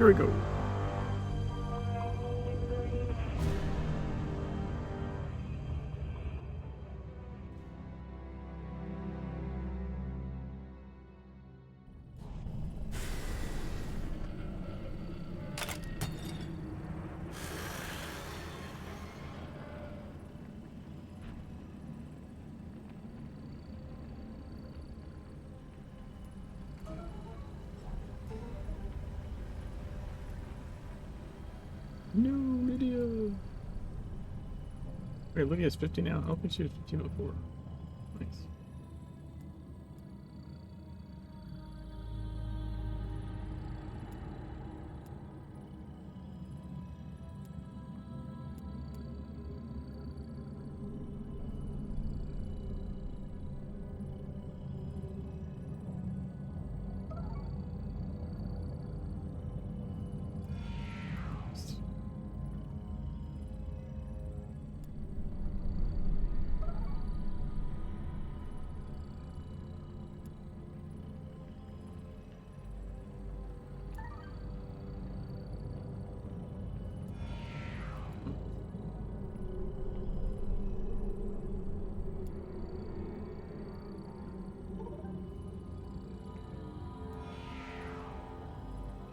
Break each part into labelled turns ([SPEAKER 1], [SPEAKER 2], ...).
[SPEAKER 1] Here we go. New video. Wait, Lydia's 50 now. I don't think she was 15 before. Nice.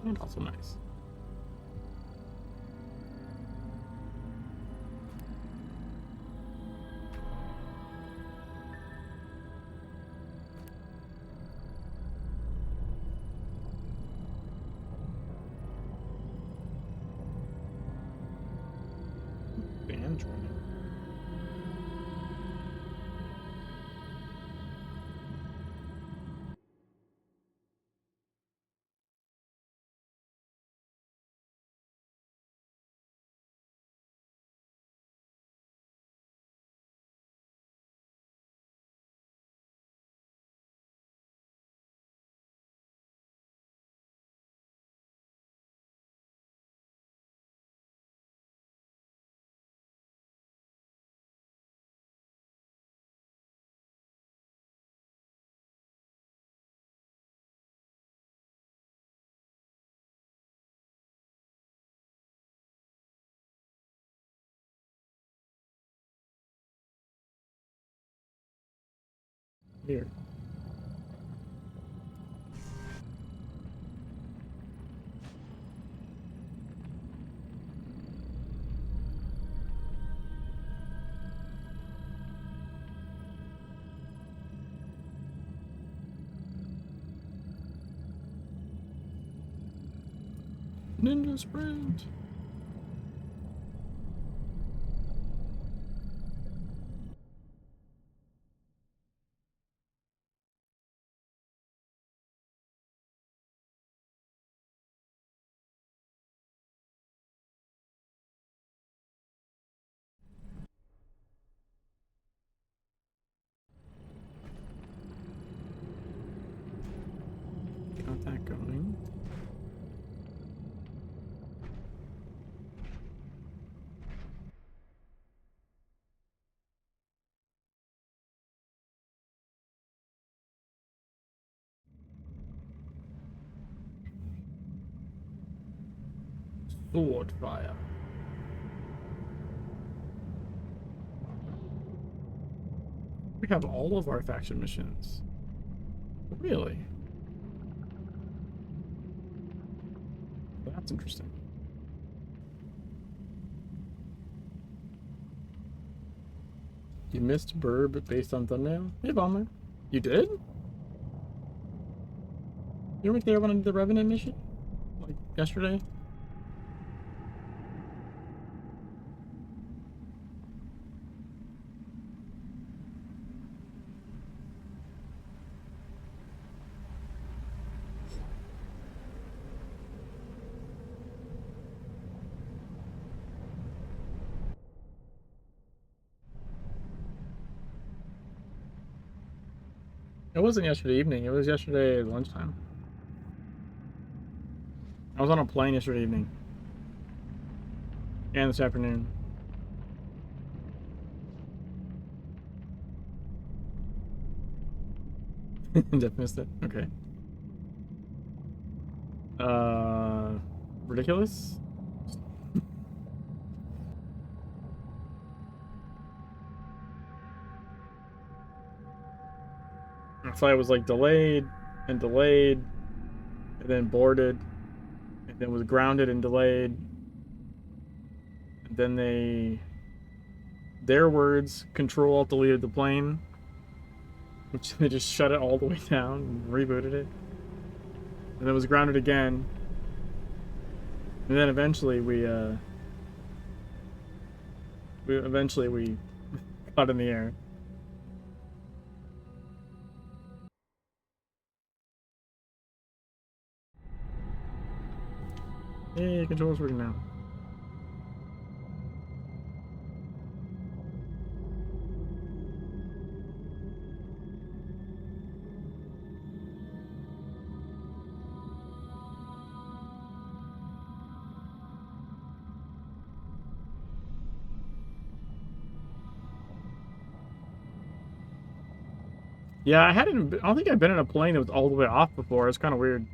[SPEAKER 1] And also nice. Band joining. Here. Ninja sprint. Got that going. Sword fire. We have all of our faction missions. Really? That's interesting. You missed Burb based on thumbnail? Hey, Bomber. You did? You weren't there when I did the Revenant mission? Like, yesterday? It wasn't yesterday evening. It was yesterday lunchtime. I was on a plane yesterday evening. And this afternoon. Jeff missed it. Okay. ridiculous. The flight was like delayed and delayed and then boarded and then was grounded and delayed. And then their words, Control Alt deleted the plane, which they just shut it all the way down and rebooted it. And then it was grounded again. And then eventually we got in the air. Hey, control's working now. Yeah, I don't think I've been in a plane that was all the way off before. It's kind of weird.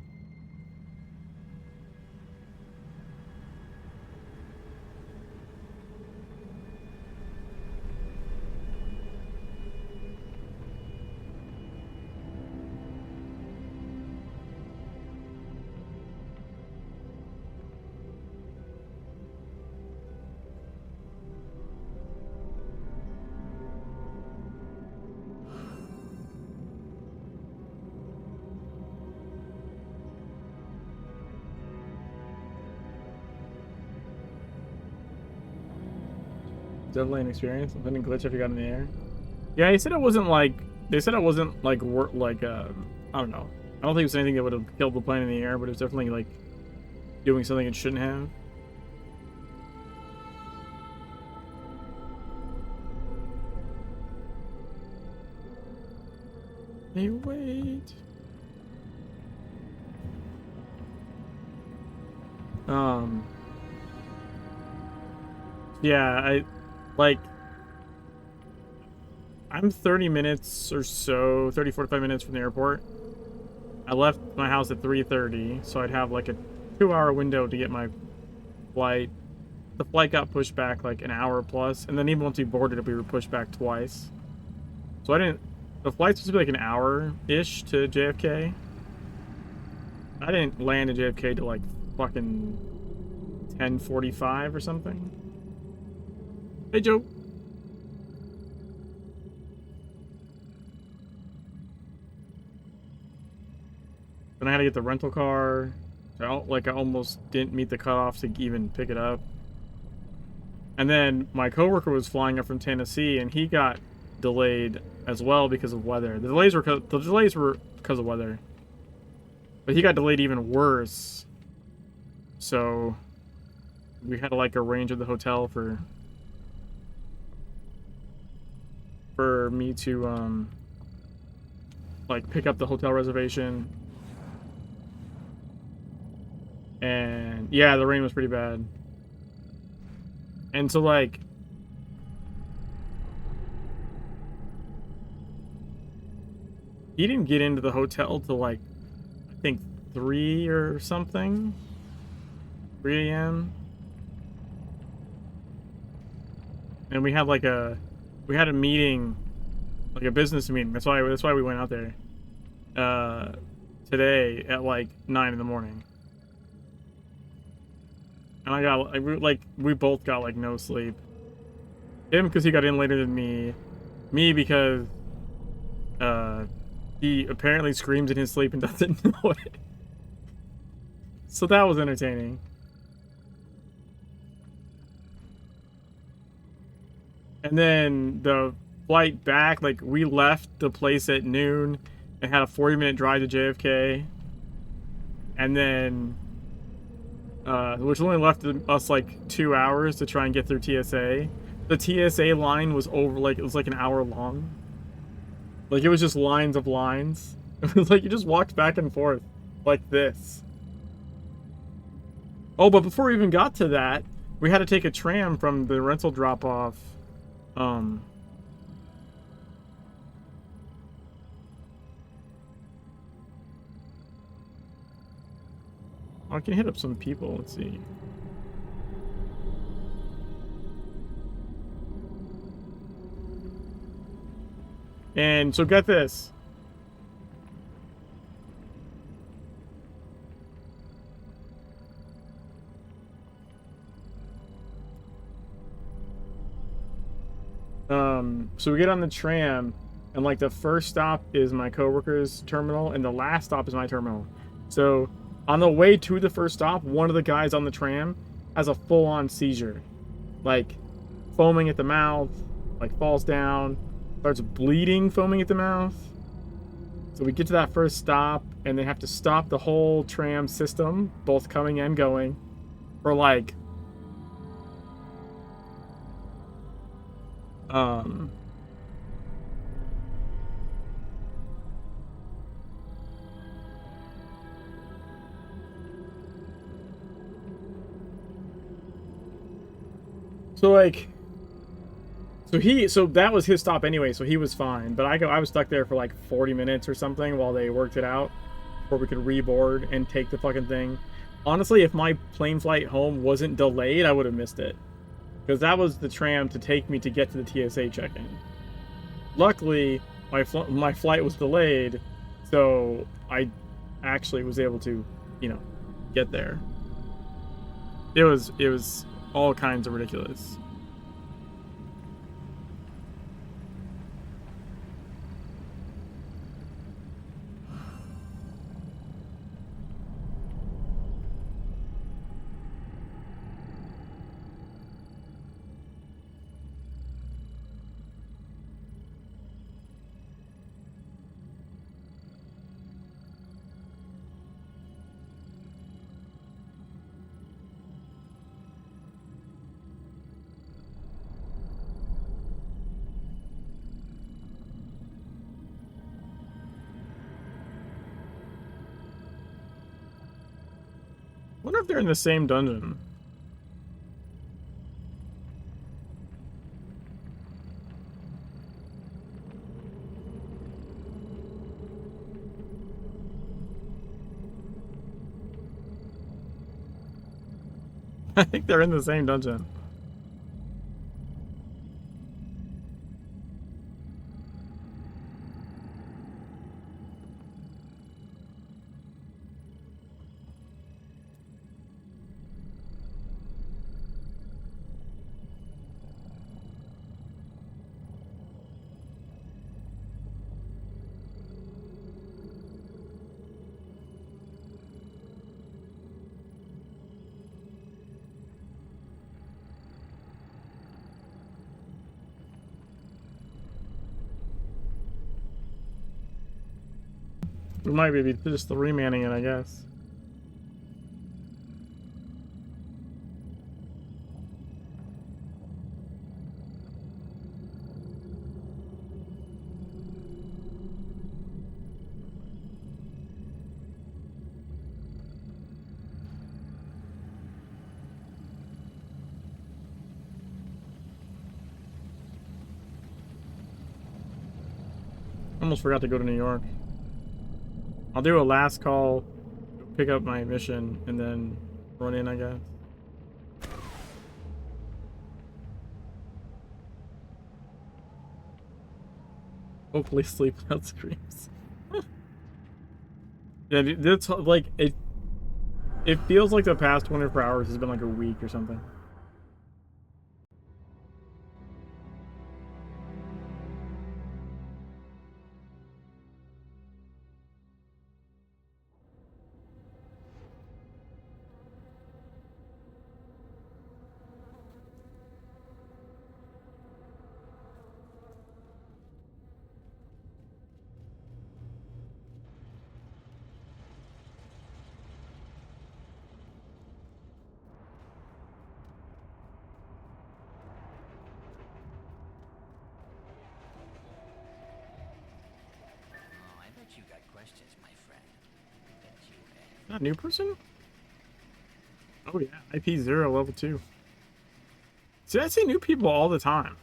[SPEAKER 1] Definitely an experience. Something glitch if you got in the air. Yeah, he said it wasn't like they said it wasn't like I don't know. I don't think it was anything that would have killed the plane in the air, but it was definitely like doing something it shouldn't have. Hey, wait. Yeah, I'm 30 minutes or so, 30, 45 minutes from the airport. I left my house at 3:30, so I'd have like a 2-hour window to get my flight. The flight got pushed back like an hour plus, and then even once we boarded it, we were pushed back twice. So the flight's supposed to be like an hour-ish to JFK. I didn't land in JFK till like fucking 10:45 or something. Hey, Joe. Then I had to get the rental car. I almost didn't meet the cutoff to even pick it up. And then my coworker was flying up from Tennessee, and he got delayed as well because of weather. The delays were because of weather, but he got delayed even worse. So we had to like arrange at the hotel for me to like pick up the hotel reservation. And yeah, the rain was pretty bad. And so like he didn't get into the hotel till like I think 3 or something. 3 a.m. And we had a meeting, like a business meeting. That's why we went out there today at like 9 in the morning. And we both got like no sleep. Him because he got in later than me. Me because he apparently screams in his sleep and doesn't know it. So that was entertaining. And then the flight back, like we left the place at noon and had a 40-minute drive to JFK. And then which only left us like 2 hours to try and get through TSA. The TSA line was it was like an hour long. Like it was just lines of lines. It was like you just walked back and forth like this. Oh, but before we even got to that, we had to take a tram from the rental drop-off. I can hit up some people. Let's see. And so get this. So we get on the tram, and like the first stop is my coworker's terminal, and the last stop is my terminal. So on the way to the first stop, one of the guys on the tram has a full-on seizure, like foaming at the mouth, like falls down, starts bleeding, foaming at the mouth. So we get to that first stop, and they have to stop the whole tram system, both coming and going, for like so like so that was his stop anyway, so he was fine. But I was stuck there for like 40 minutes or something while they worked it out before we could reboard and take the fucking thing. Honestly, if my plane flight home wasn't delayed, I would have missed it. Because that was the tram to take me to get to the TSA check-in. Luckily, my flight was delayed, so I actually was able to, you know, get there. It was all kinds of ridiculous. I wonder if they're in the same dungeon. I think they're in the same dungeon. It might be just the remanning it, I guess. Almost forgot to go to New York. I'll do a last call, pick up my mission, and then run in, I guess. Hopefully sleep without screams. Yeah, that's like it. It feels like the past 24 hours has been like a week or something.
[SPEAKER 2] You got questions, my friend. Bet you have.
[SPEAKER 1] Not a new person? Oh yeah, IP0 level 2. See, I see new people all the time.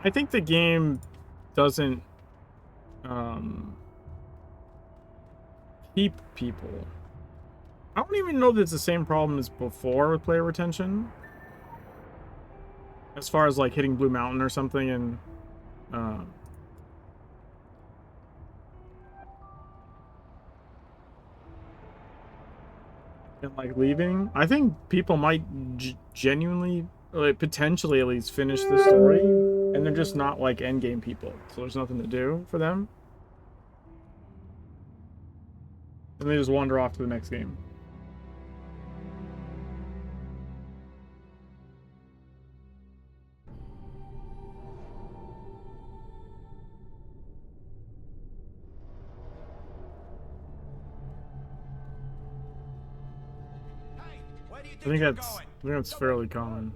[SPEAKER 1] I think the game doesn't keep people. I don't even know that it's the same problem as before with player retention. As far as like hitting Blue Mountain or something and like leaving. I think people might genuinely, like, potentially at least finish the story, and they're just not like endgame people, so there's nothing to do for them, and they just wander off to the next game. I think that's fairly common.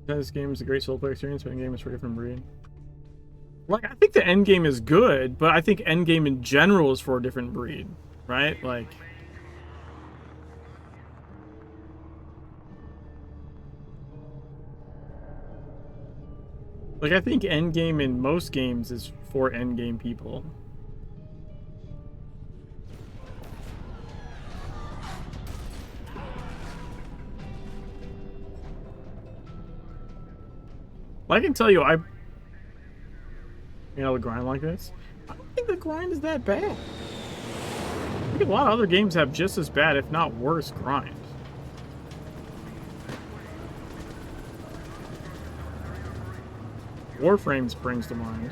[SPEAKER 1] This game is a great solo player experience, but endgame is for a different breed. Like, I think the endgame is good, but I think endgame in general is for a different breed, right? Like, I think endgame in most games is for endgame people. I can tell you, you know, the grind like this. I don't think the grind is that bad. I think a lot of other games have just as bad, if not worse, grind. Warframe springs to mind.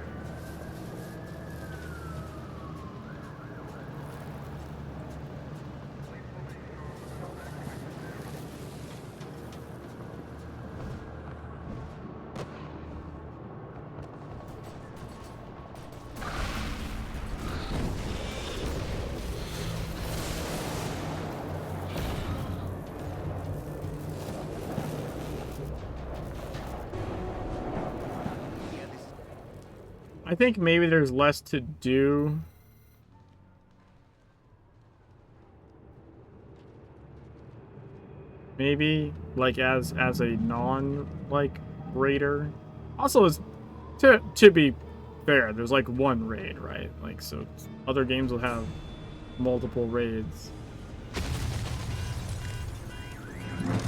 [SPEAKER 1] I think maybe there's less to do. Maybe like as a non like raider. Also, is to be fair, there's like one raid, right? Like, so other games will have multiple raids.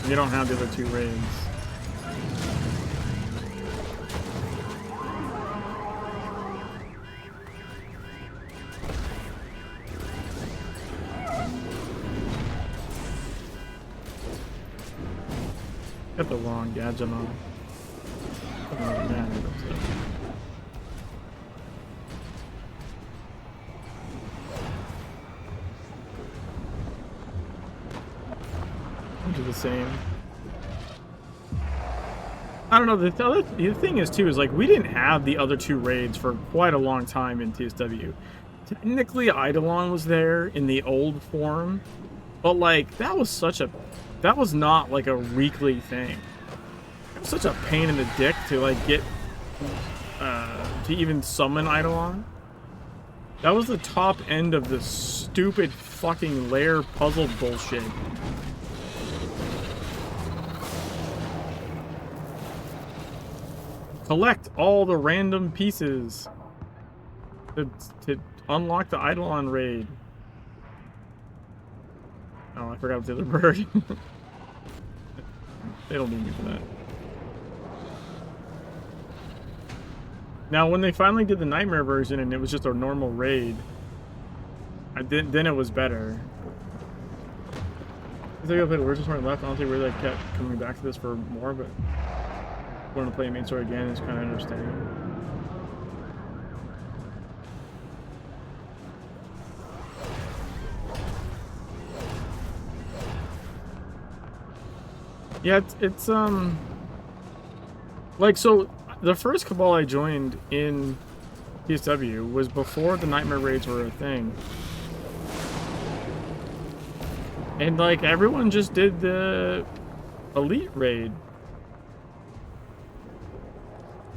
[SPEAKER 1] You don't have the other two raids. Got the wrong gadget on. Oh, man, do the same. I don't know. The thing is too is like we didn't have the other two raids for quite a long time in TSW. Technically, Eidolon was there in the old form, but like that was not like a weekly thing. It was such a pain in the dick to like get to even summon Eidolon. That was the top end of the stupid fucking lair puzzle bullshit. Collect all the random pieces to unlock the Eidolon raid. Oh, I forgot about the other bird. They don't need me for that. Now, when they finally did the Nightmare version and it was just a normal raid, then it was better. I think I played Words This Morning left. I don't think really kept coming back to this for more, but wanting to play main story again is kind of understandable. Yeah, it's like, so the first Cabal I joined in PSW was before the Nightmare raids were a thing. And like everyone just did the Elite raid.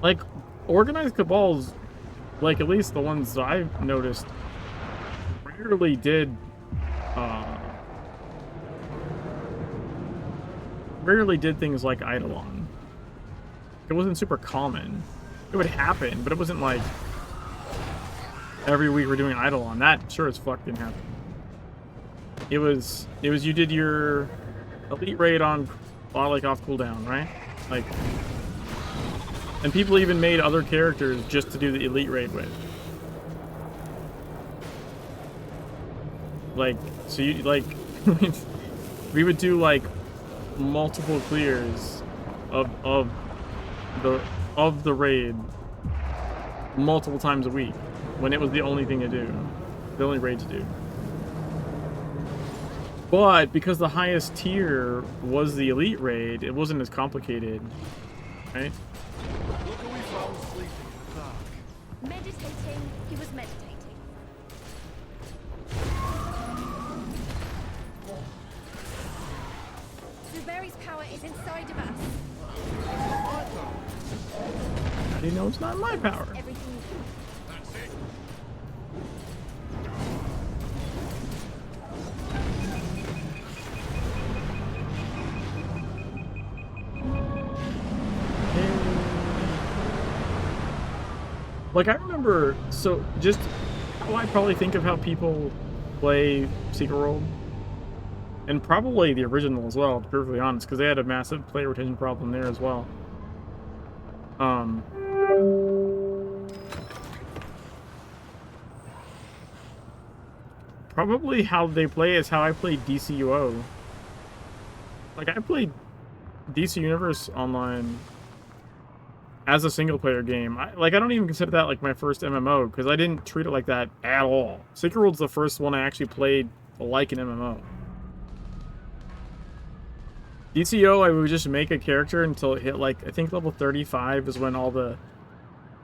[SPEAKER 1] Like organized Cabals, like at least the ones I've noticed, rarely did things like Eidolon. it wasn't super common. It would happen, but it wasn't like every week we're doing Eidolon. That sure as fuck didn't happen. It was you did your elite raid on like off cooldown, right? Like, and people even made other characters just to do the elite raid with. Like, so you like we would do like multiple clears of the raid multiple times a week when it was the only thing to do, the only raid to do. But because the highest tier was the elite raid, it wasn't as complicated, right?
[SPEAKER 3] Look who we found sleeping in the dark.
[SPEAKER 4] Meditating, he was meditating. Zuberi's power is inside of us.
[SPEAKER 1] How do you know it's not my power?
[SPEAKER 4] Everything you do.
[SPEAKER 3] That's it.
[SPEAKER 1] Like, I remember, so just how I probably think of how people play Secret World, and probably the original as well, to be perfectly honest, because they had a massive player retention problem there as well. Probably how they play is how I played DCUO. Like, I played DC Universe Online as a single-player game. I don't even consider that, like, my first MMO, because I didn't treat it like that at all. Secret World's the first one I actually played like an MMO. DCO, I would just make a character until it hit, like, I think level 35 is when all the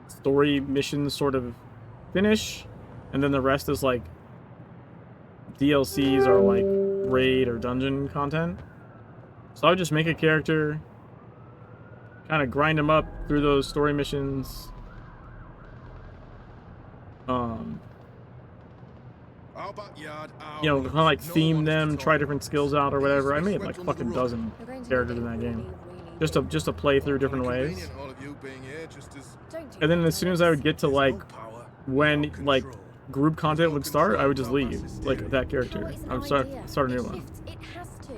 [SPEAKER 1] story missions sort of finish, and then the rest is, like, DLCs or, like, raid or dungeon content. So I would just make a character, kind of grind them up through those story missions. You know, kind of like theme them, try different skills out or whatever. I made like fucking dozen characters in that game, just to play through different ways. And then as soon as I would get to like when like group content would start, I would just leave like that character. I would start a new one.
[SPEAKER 4] It has to.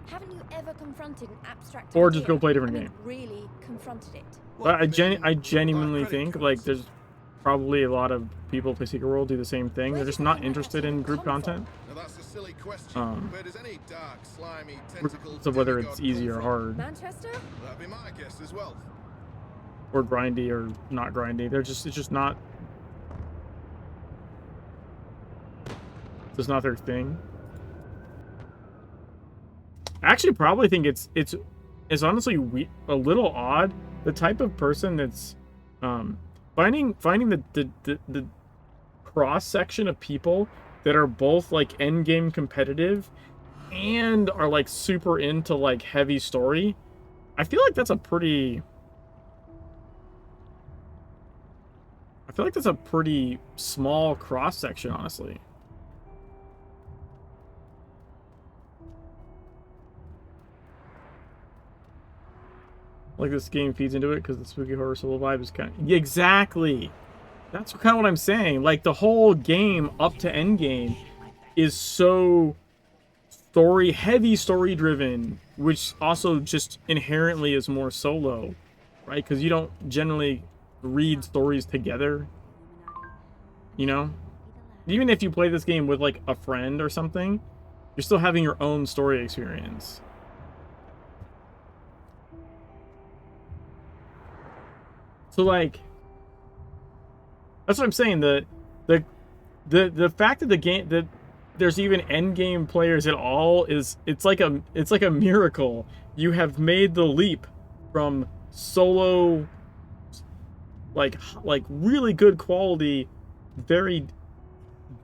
[SPEAKER 4] Haven't you ever confronted an abstract
[SPEAKER 1] Or just
[SPEAKER 4] idea?
[SPEAKER 1] go play a different
[SPEAKER 4] I mean,
[SPEAKER 1] game.
[SPEAKER 4] really confronted it.
[SPEAKER 1] But I genuinely think like there's probably a lot of people play Secret World do the same thing. They're just not interested in group content. Regardless of whether it's easy or hard,
[SPEAKER 4] Manchester?
[SPEAKER 3] That'd be my guess as well.
[SPEAKER 1] or grindy or not grindy. It's just not. It's not their thing. I actually probably think it's honestly a little odd. The type of person that's finding the cross section of people that are both like end game competitive and are like super into like heavy story. I feel like that's a pretty small cross section, honestly. Like this game feeds into it because the spooky horror solo vibe is kind of... Exactly! That's kind of what I'm saying. Like, the whole game up to endgame is so heavy story-driven, which also just inherently is more solo, right? Because you don't generally read stories together, you know? Even if you play this game with, like, a friend or something, you're still having your own story experience. So like, that's what I'm saying. The fact that the game that there's even end game players at all it's like a miracle. You have made the leap from solo, like really good quality, very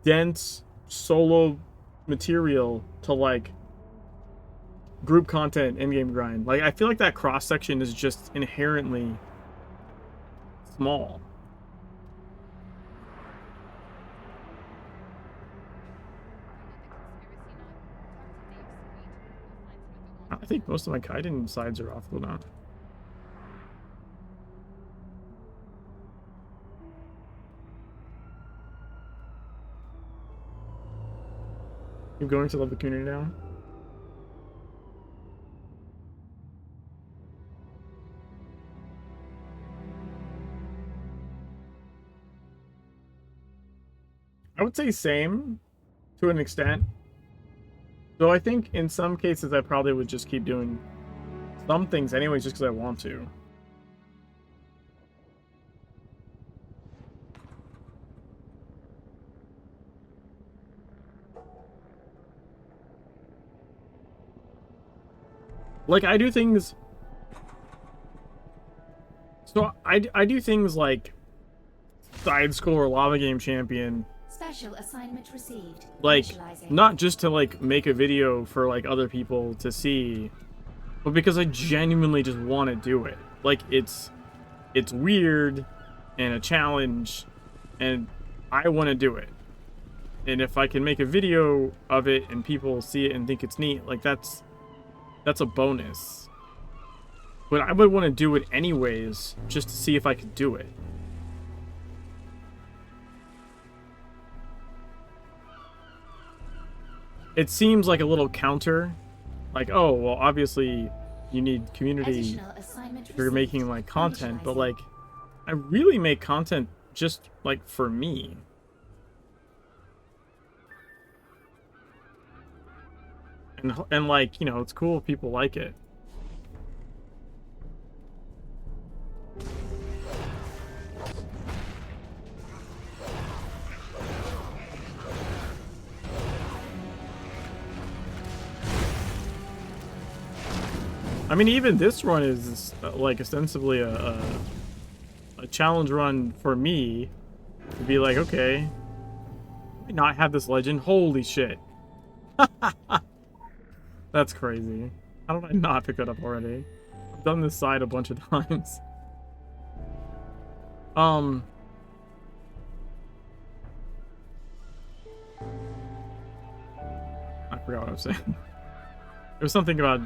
[SPEAKER 1] dense solo material to like group content, end game grind. Like I feel like that cross section is just inherently small. I think most of my Kaiden sides are off cooldown. Keep going to love the community now. I would say same to an extent. Though I think in some cases I probably would just keep doing some things anyways just because I want to. Like, I do things... So, I do things like side scroller lava game champion.
[SPEAKER 5] Special assignment received.
[SPEAKER 1] Like,
[SPEAKER 5] Initializing.
[SPEAKER 1] not just to, like, make a video for, like, other people to see, but because I genuinely just want to do it. Like, it's weird and a challenge, and I want to do it. And if I can make a video of it and people see it and think it's neat, like, that's a bonus. But I would want to do it anyways, just to see if I could do it. It seems like a little counter. Like, oh, well, obviously you need community
[SPEAKER 5] Additional assignment
[SPEAKER 1] if you're
[SPEAKER 5] received.
[SPEAKER 1] making, like, content. But,
[SPEAKER 5] Initializing.
[SPEAKER 1] like, I really make content just, like, for me. And like, you know, it's cool if people like it. I mean, even this run is like ostensibly a challenge run for me to be like, okay, not have this legend. Holy shit. That's crazy. How did I not pick that up already? I've done this side a bunch of times. I forgot what I was saying. It was something about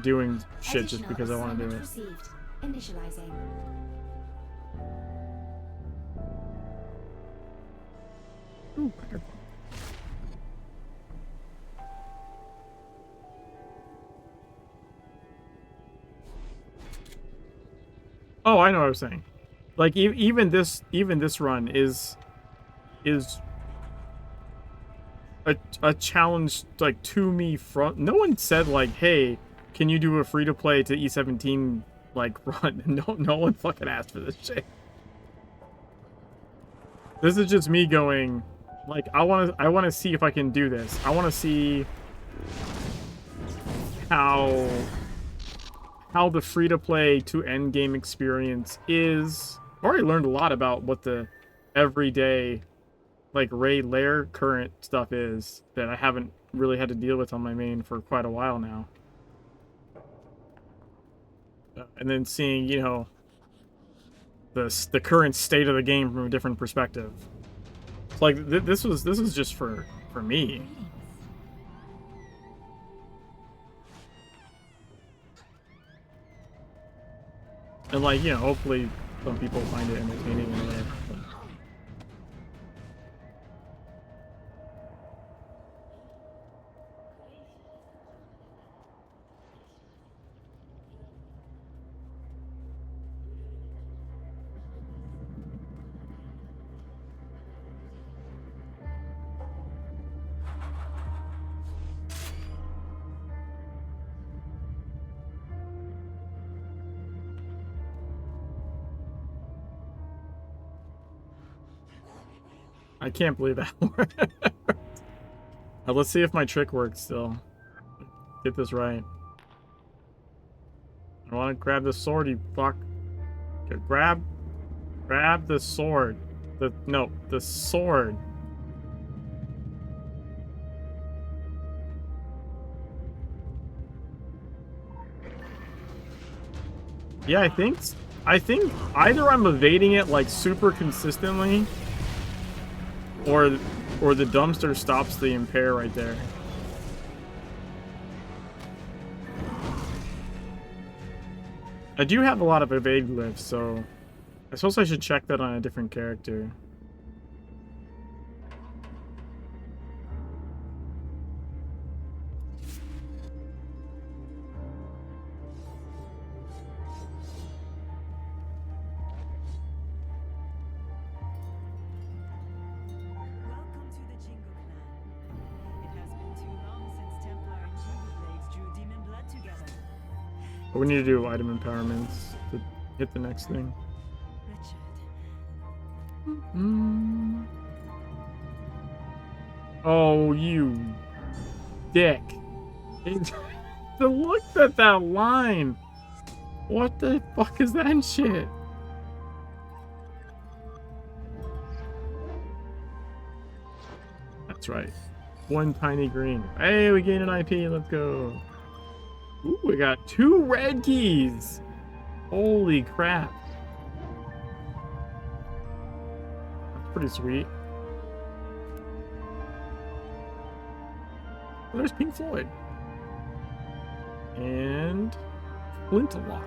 [SPEAKER 1] doing shit just
[SPEAKER 5] Additional
[SPEAKER 1] because I want to do
[SPEAKER 5] assignment
[SPEAKER 1] it.
[SPEAKER 5] received. Initializing.
[SPEAKER 1] Ooh, wonderful. Oh, I know what I was saying. Like, even this run is a challenge, like, to me from... No one said, like, hey, can you do a free-to-play to E17, like, run? No one fucking asked for this shit. This is just me going, like, I want to see if I can do this. I want to see how the free-to-play to endgame experience is. I've already learned a lot about what the everyday, like, raid lair current stuff is that I haven't really had to deal with on my main for quite a while now. And then seeing, you know, the current state of the game from a different perspective. It's like this was just for me. And, like, you know, hopefully some people find it entertaining in a way. But... I can't believe that worked. Let's see if my trick works still. Get this right. I want to grab the sword, you fuck. Okay, grab the sword. The sword. Yeah, I think either I'm evading it, like, super consistently, or the dumpster stops the impair right there. I do have a lot of evade glyphs, so I suppose I should check that on a different character. But we need to do item empowerments to hit the next thing. Mm. Oh, you dick. To look at that line. What the fuck is that shit? That's right. One tiny green. Hey, we gained an IP. Let's go. Ooh, we got 2 red keys. Holy crap. That's pretty sweet. Oh, there's Pink Floyd. And Flintlock.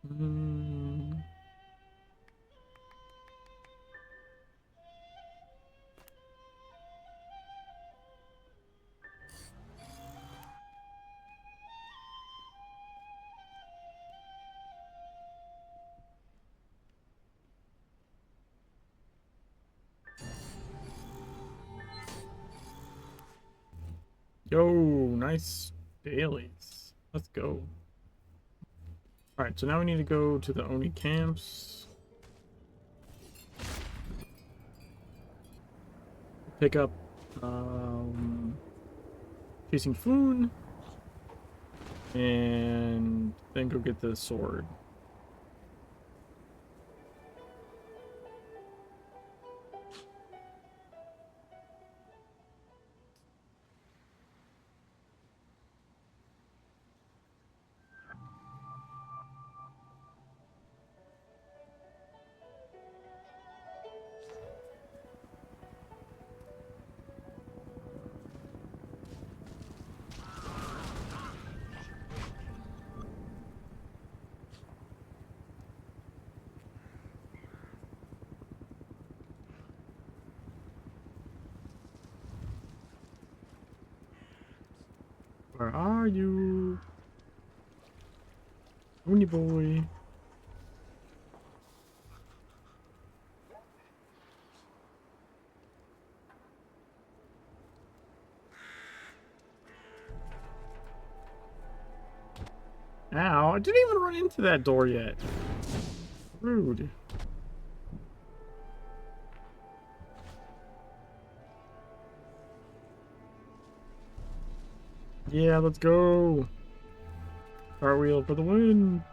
[SPEAKER 1] Mm. Yo, nice dailies. Let's go. Alright, so now we need to go to the Oni camps. Pick up Chasing Foon. And then go get the sword. Where are you? Oni boy. Ow, I didn't even run into that door yet. Rude. Yeah, let's go. Cartwheel for the win.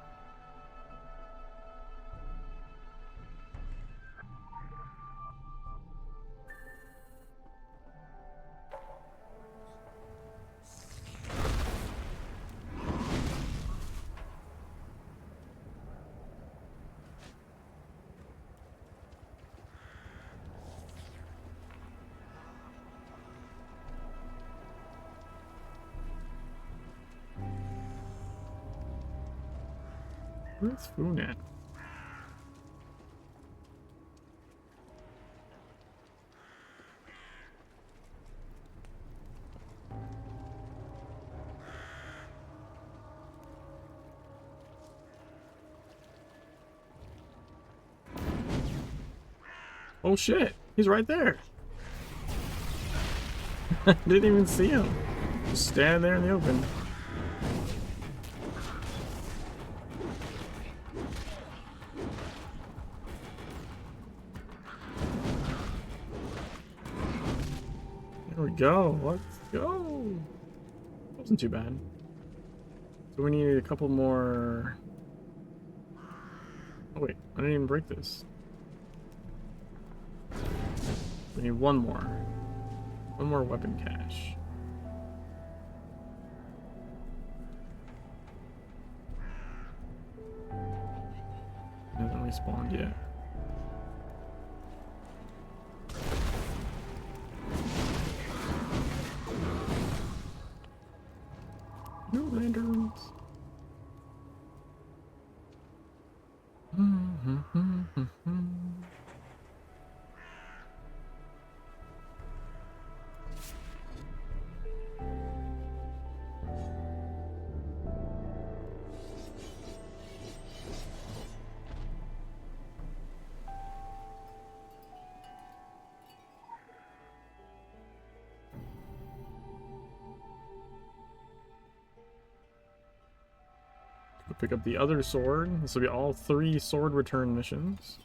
[SPEAKER 1] Where's Foon at? Oh shit, he's right there. Didn't even see him. Just standing there in the open. There we go. Let's go. Wasn't too bad. So we need a couple more. Oh wait, I didn't even break this. We need one more. One more weapon cache. It hasn't respawned yet. No lanterns. pick up the other sword. This will be all 3 sword return missions.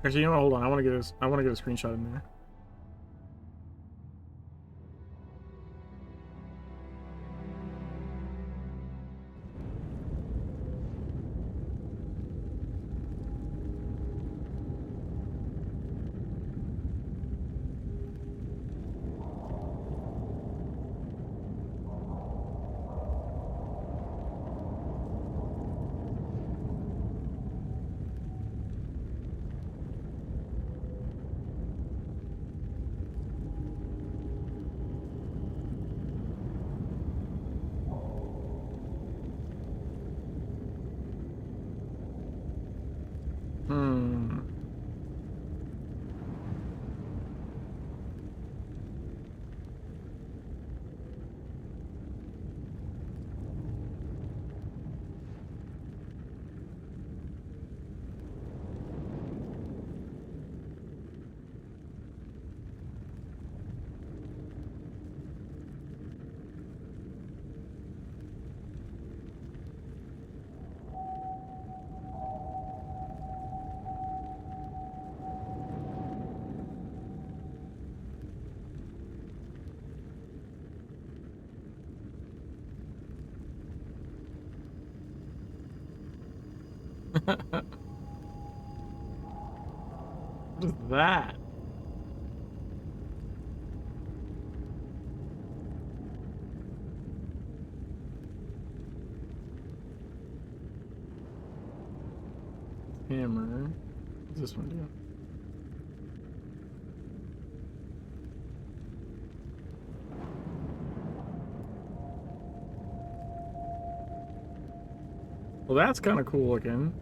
[SPEAKER 1] Actually, you know what? Hold on. I want to get a screenshot in there. What is that? Hammer. What's this one do? Well, that's kind of cool looking.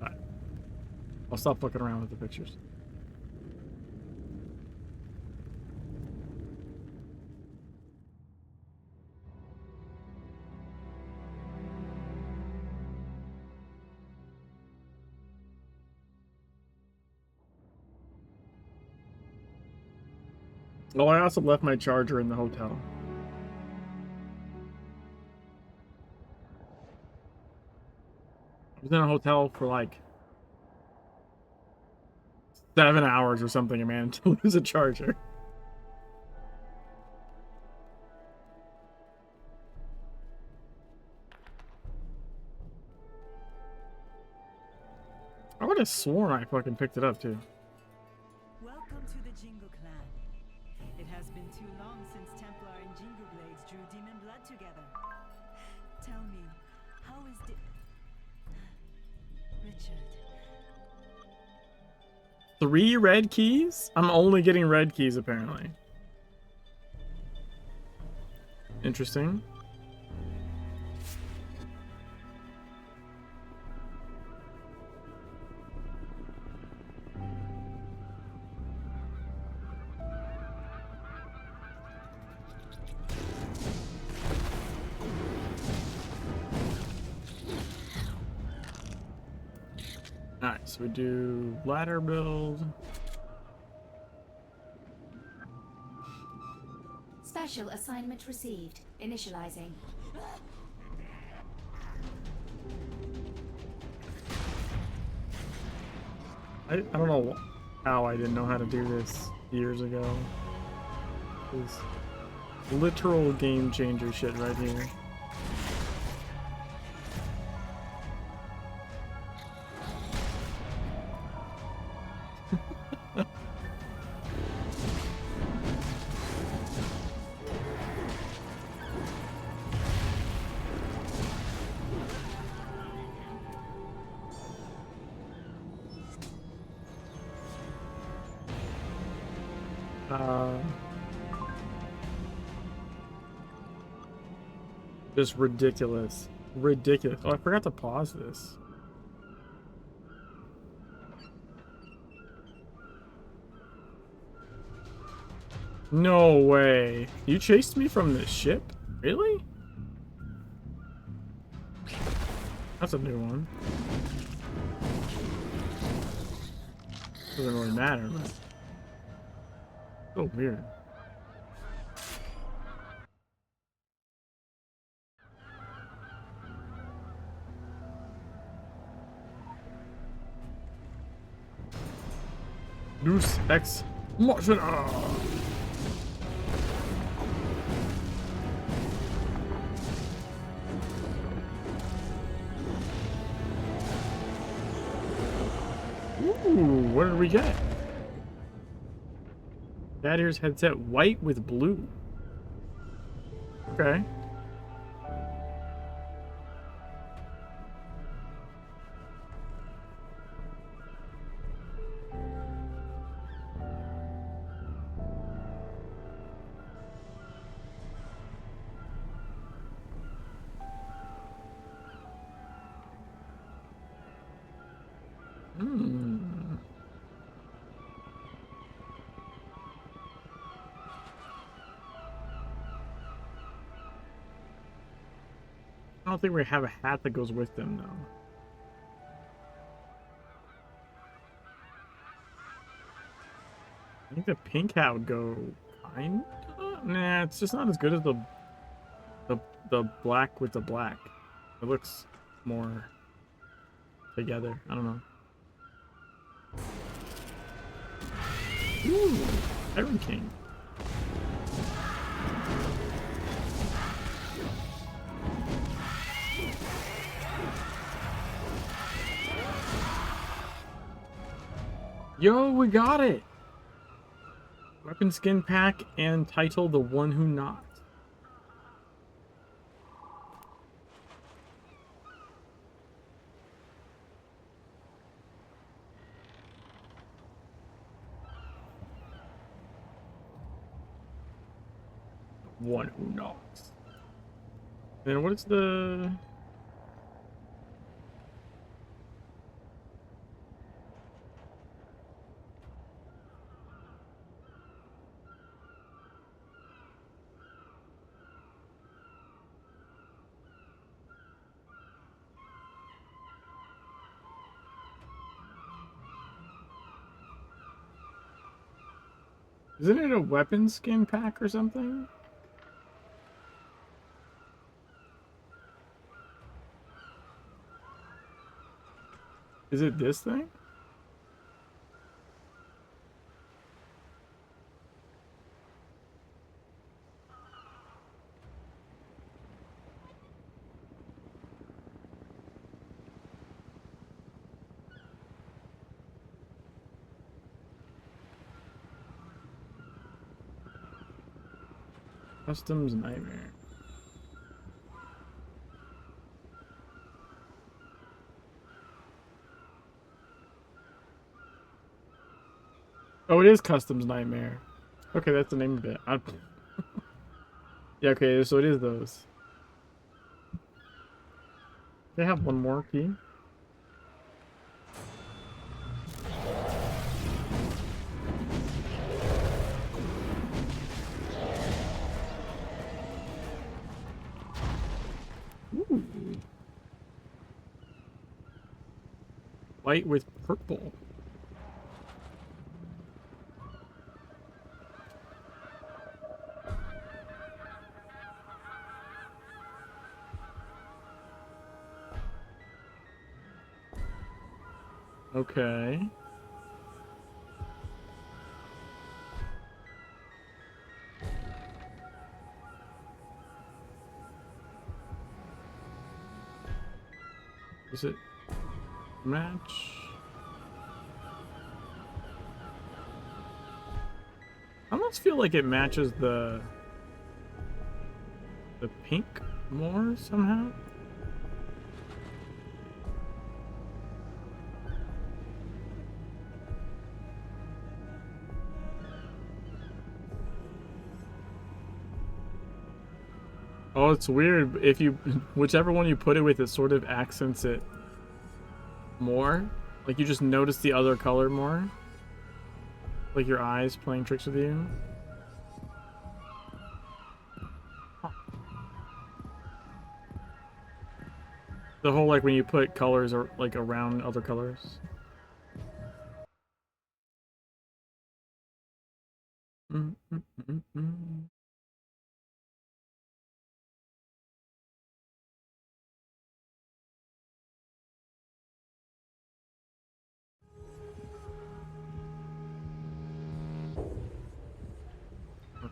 [SPEAKER 1] Alright. I'll stop fucking around with the pictures. Oh, I also left my charger in the hotel. I was in a hotel for like 7 hours or something, and man, to lose a charger. I would have sworn I fucking picked it up too.
[SPEAKER 6] Welcome to the Jingo clan. It has been too long since Templar and Jingo Blades drew demon blood together. Tell me, how is Richard?
[SPEAKER 1] 3 red keys? I'm only getting red keys apparently. Interesting. Alright, so we do ladder build.
[SPEAKER 5] Special assignment received. Initializing.
[SPEAKER 1] I don't know how I didn't know how to do this years ago. This literal game changer shit right here. Just ridiculous. Ridiculous. Oh, I forgot to pause this. No way. You chased me from this ship? Really? That's a new one. Doesn't really matter, but... So weird. Deus Ex Machina! Ooh, what did we get? Gladiator's headset, white with blue. Okay. Hmm. I don't think we have a hat that goes with them, though. I think the pink hat would go kind of? Nah, it's just not as good as the the black with the black. It looks more together. I don't know. Ooh, Iron King. Yo, we got it! Weapon skin pack and title The One Who Not. One Who Knocks. Then what is the... Isn't it a weapon skin pack or something? Is it this thing? Customs Nightmare. Oh, it is Customs Nightmare. Okay, that's the name of it. Yeah, okay, so it is those. They have one more key. Ooh. White with purple. Okay. Is it match? I almost feel like it matches the pink more somehow. Oh, it's weird. If you, whichever one you put it with, it sort of accents it more. Like you just notice the other color more. Like your eyes playing tricks with you. Huh. The whole, like when you put colors or like around other colors.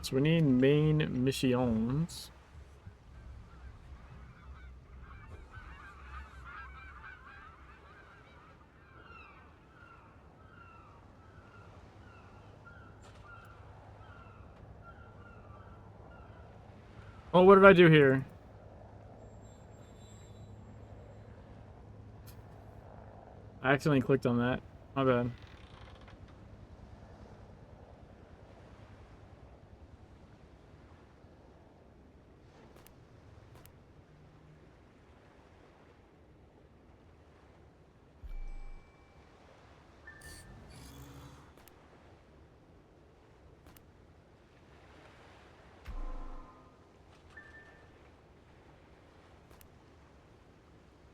[SPEAKER 1] So we need main missions. Oh, what did I do here? I accidentally clicked on that. My bad.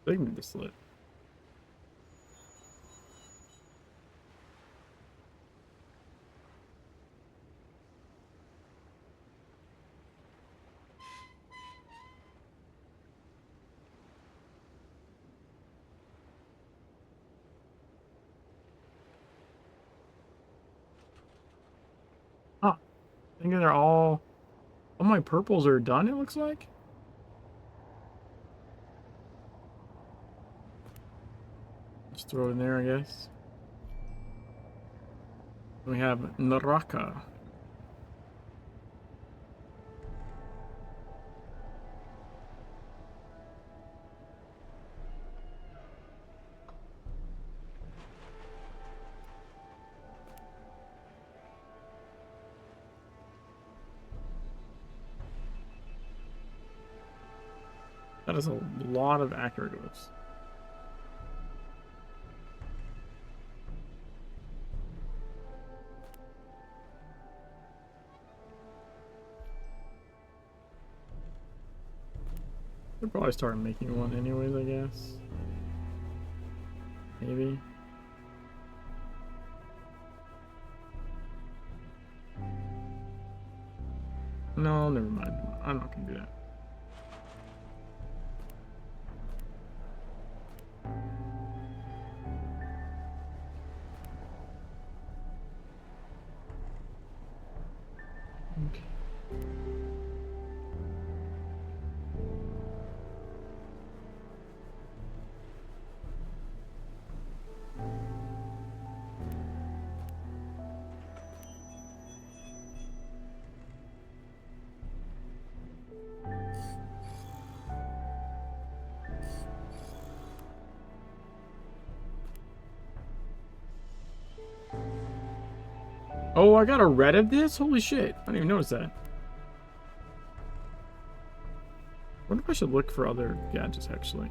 [SPEAKER 1] Signature slit. Huh. I think they're all my purples are done, it looks like. Just throw it in there, I guess. We have Naraka. That is a lot of acroglyphs. We'll probably start making one anyways, I guess. Maybe. No, never mind. I'm not gonna do that. Okay. Oh, I got a red of this? Holy shit. I didn't even notice that. I wonder if I should look for other gadgets, actually.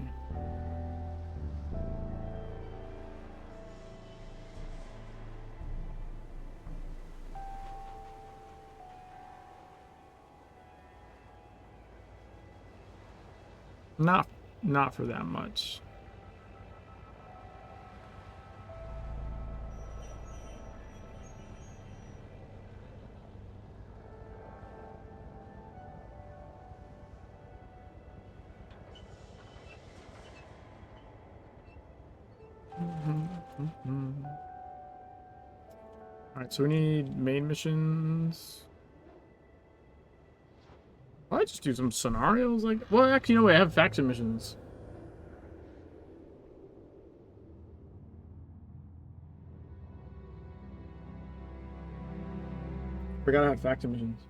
[SPEAKER 1] Not for that much. Alright, so we need main missions. Why just do some scenarios like, well, actually, you know what? I have faction missions. Forgot I had factor missions.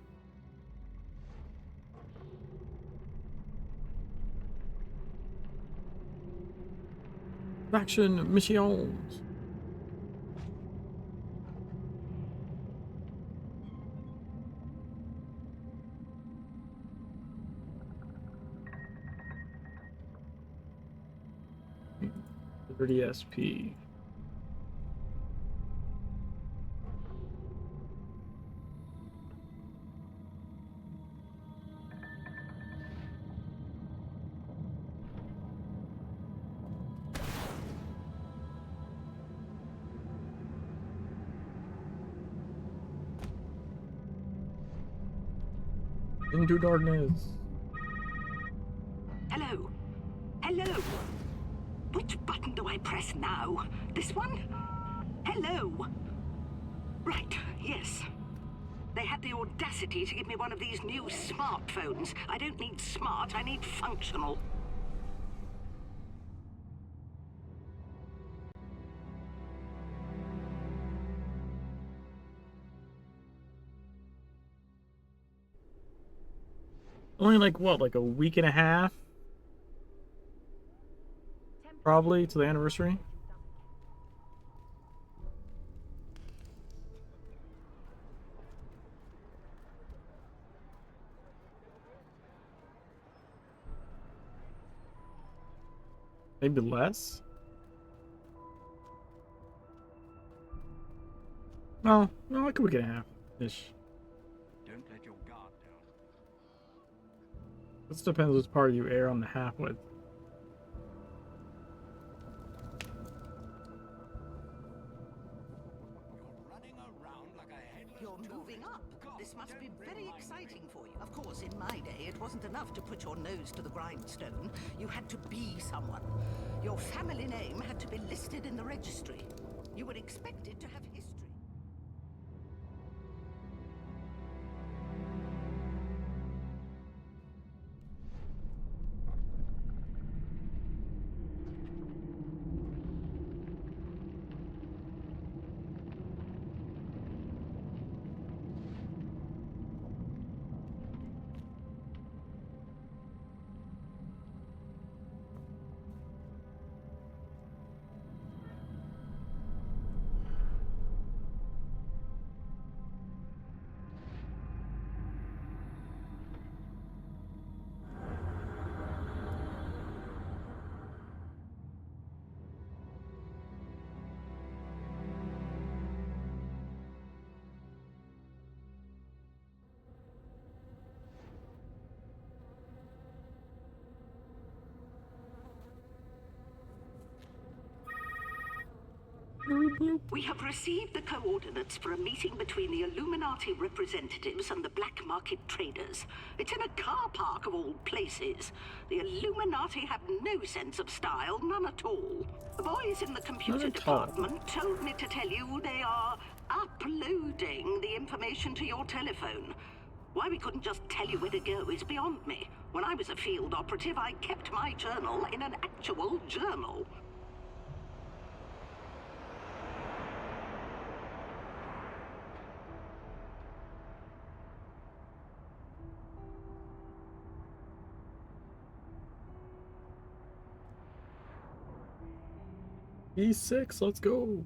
[SPEAKER 1] Faction missions. $30 SP. Into darkness.
[SPEAKER 7] Hello? Hello? Which button do I press now? This one? Hello? Right, yes. They had the audacity to give me one of these new smartphones. I don't need smart, I need functional.
[SPEAKER 1] Only like what, like a week and a half? Probably to the anniversary. Maybe less? No, like a week and a half-ish.
[SPEAKER 3] Don't let your guard down.
[SPEAKER 1] This depends which part you air on the half with.
[SPEAKER 3] You're running around like a headless
[SPEAKER 7] You're
[SPEAKER 3] toad.
[SPEAKER 7] moving up. This must be
[SPEAKER 3] Don't
[SPEAKER 7] very
[SPEAKER 3] remind
[SPEAKER 7] exciting for you. Of course, in my day, it wasn't enough to put your nose to the grindstone. You had to be someone. Your family name had to be listed in the registry. You were expected to have history. We have received the coordinates for a meeting between the Illuminati representatives and the black market traders. It's in a car park of all places. The Illuminati have no sense of style, none at all. The boys in the computer
[SPEAKER 1] Not at all.
[SPEAKER 7] department told me to tell you they are uploading the information to your telephone. Why we couldn't just tell you where to go is beyond me. When I was a field operative, I kept my journal in an actual journal.
[SPEAKER 1] E6, let's go.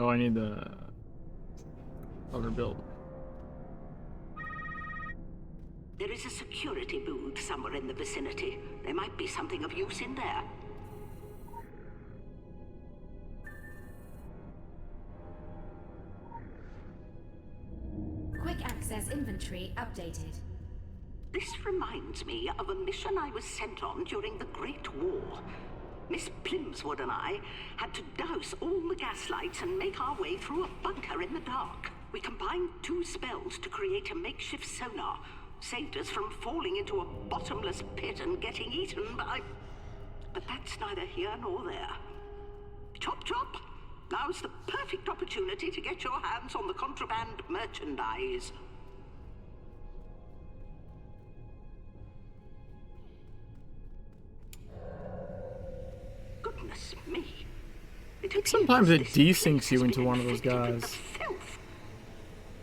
[SPEAKER 1] Oh, I need the other build.
[SPEAKER 7] There is a security booth somewhere in the vicinity. There might be something of use in there.
[SPEAKER 5] Quick access inventory updated.
[SPEAKER 7] This reminds me of a mission I was sent on during the Great War. Miss Plimswood and I had to douse all the gaslights and make our way through a bunker in the dark. We combined 2 spells to create a makeshift sonar. Saved us from falling into a bottomless pit and getting eaten by... But that's neither here nor there. Chop chop! Now's the perfect opportunity to get your hands on the contraband merchandise. Goodness me.
[SPEAKER 1] Sometimes it
[SPEAKER 7] appears this
[SPEAKER 1] desyncs
[SPEAKER 7] place
[SPEAKER 1] you
[SPEAKER 7] has
[SPEAKER 1] into
[SPEAKER 7] been
[SPEAKER 1] one of those
[SPEAKER 7] infected with
[SPEAKER 1] guys.
[SPEAKER 7] the filth.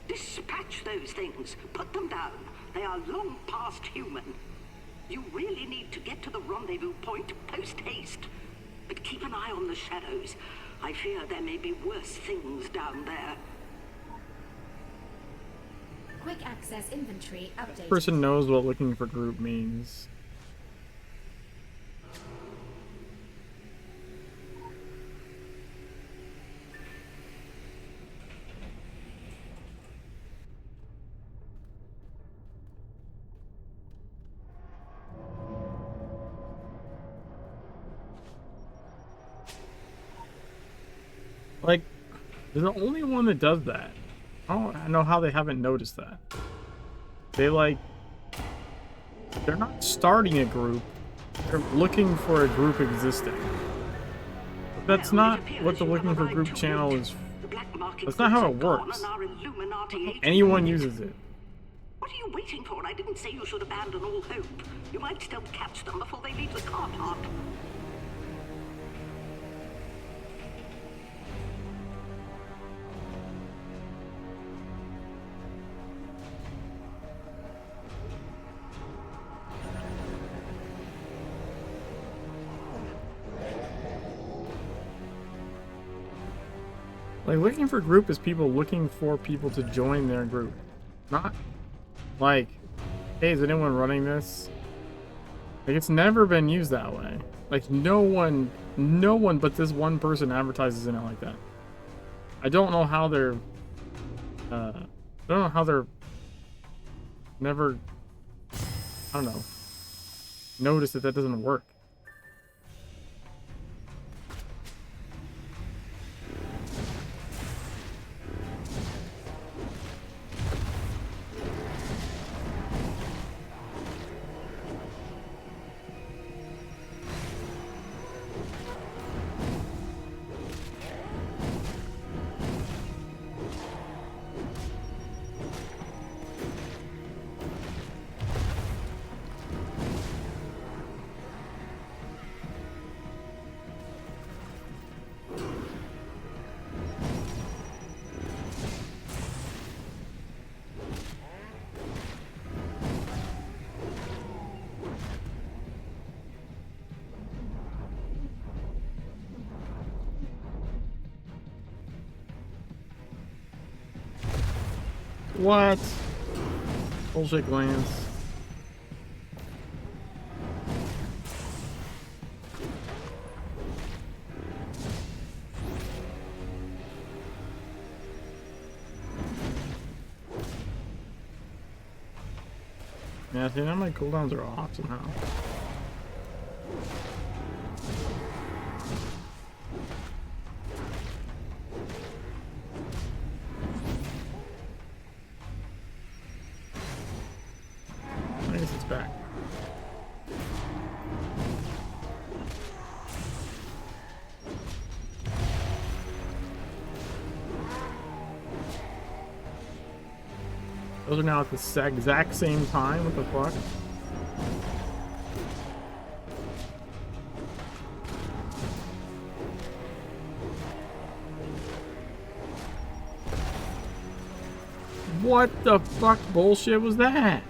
[SPEAKER 7] Dispatch those things. Put them down. They are long past human. You really need to get to the rendezvous point post haste. But keep an eye on the shadows. I fear there may be worse things down there.
[SPEAKER 5] Quick access inventory updated.
[SPEAKER 1] Person knows what looking for group means. Like, they're the only one that does that. I don't know how they haven't noticed that. They like, they're not starting a group. They're looking for a group existing. But that's not what the looking for group channel is. That's not how it works. Anyone uses it.
[SPEAKER 7] What are you waiting for? I didn't say you should abandon all hope. You might still catch them before they leave the car park.
[SPEAKER 1] Like, looking for group is people looking for people to join their group. Not like, hey, is anyone running this? Like, it's never been used that way. Like, no one but this one person advertises in it like that. I don't know how they're, never, I don't know, notice that doesn't work. What? Bullshit glance. Yeah, I think now my cooldowns are off somehow. I guess it's back. Those are now at the exact same time. What the fuck? What the fuck bullshit was that?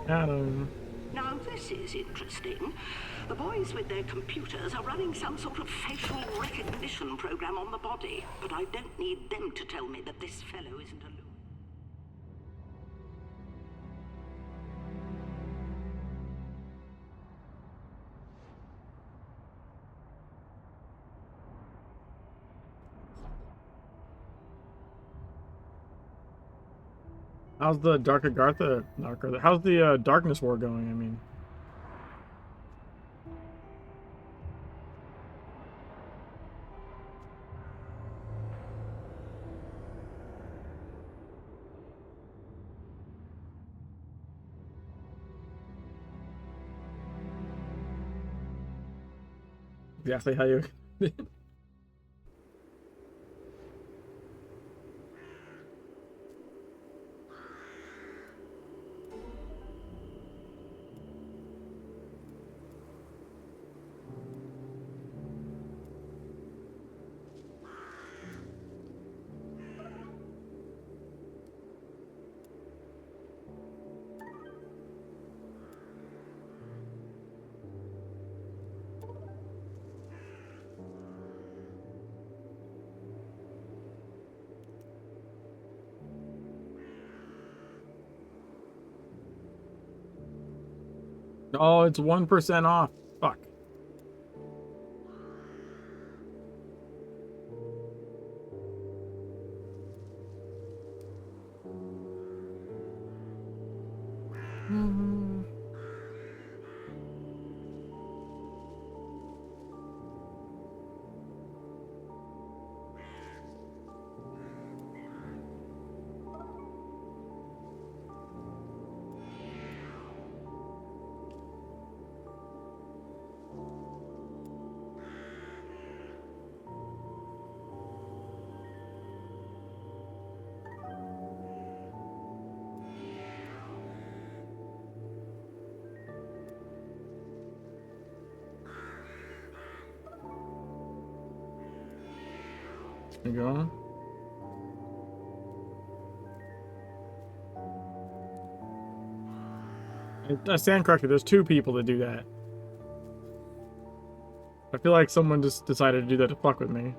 [SPEAKER 1] Adam.
[SPEAKER 7] Now this is interesting. The boys with their computers are running some sort of facial recognition program on the body, but I don't need them to tell me that this fellow isn't a loon.
[SPEAKER 1] How's the how's the Darkness War going? I mean, exactly how you. Oh, it's 1% off. Fuck. There you go. I stand corrected. There's 2 people that do that. I feel like someone just decided to do that to fuck with me.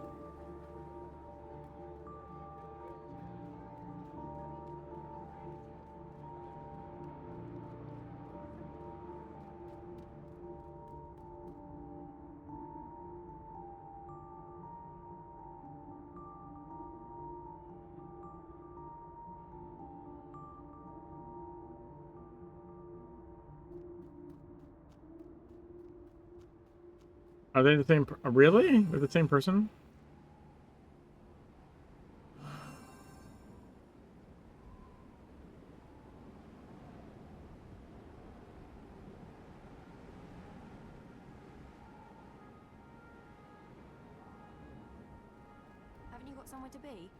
[SPEAKER 1] Are they the same? Really? They're the same person?
[SPEAKER 4] Haven't you got somewhere to be?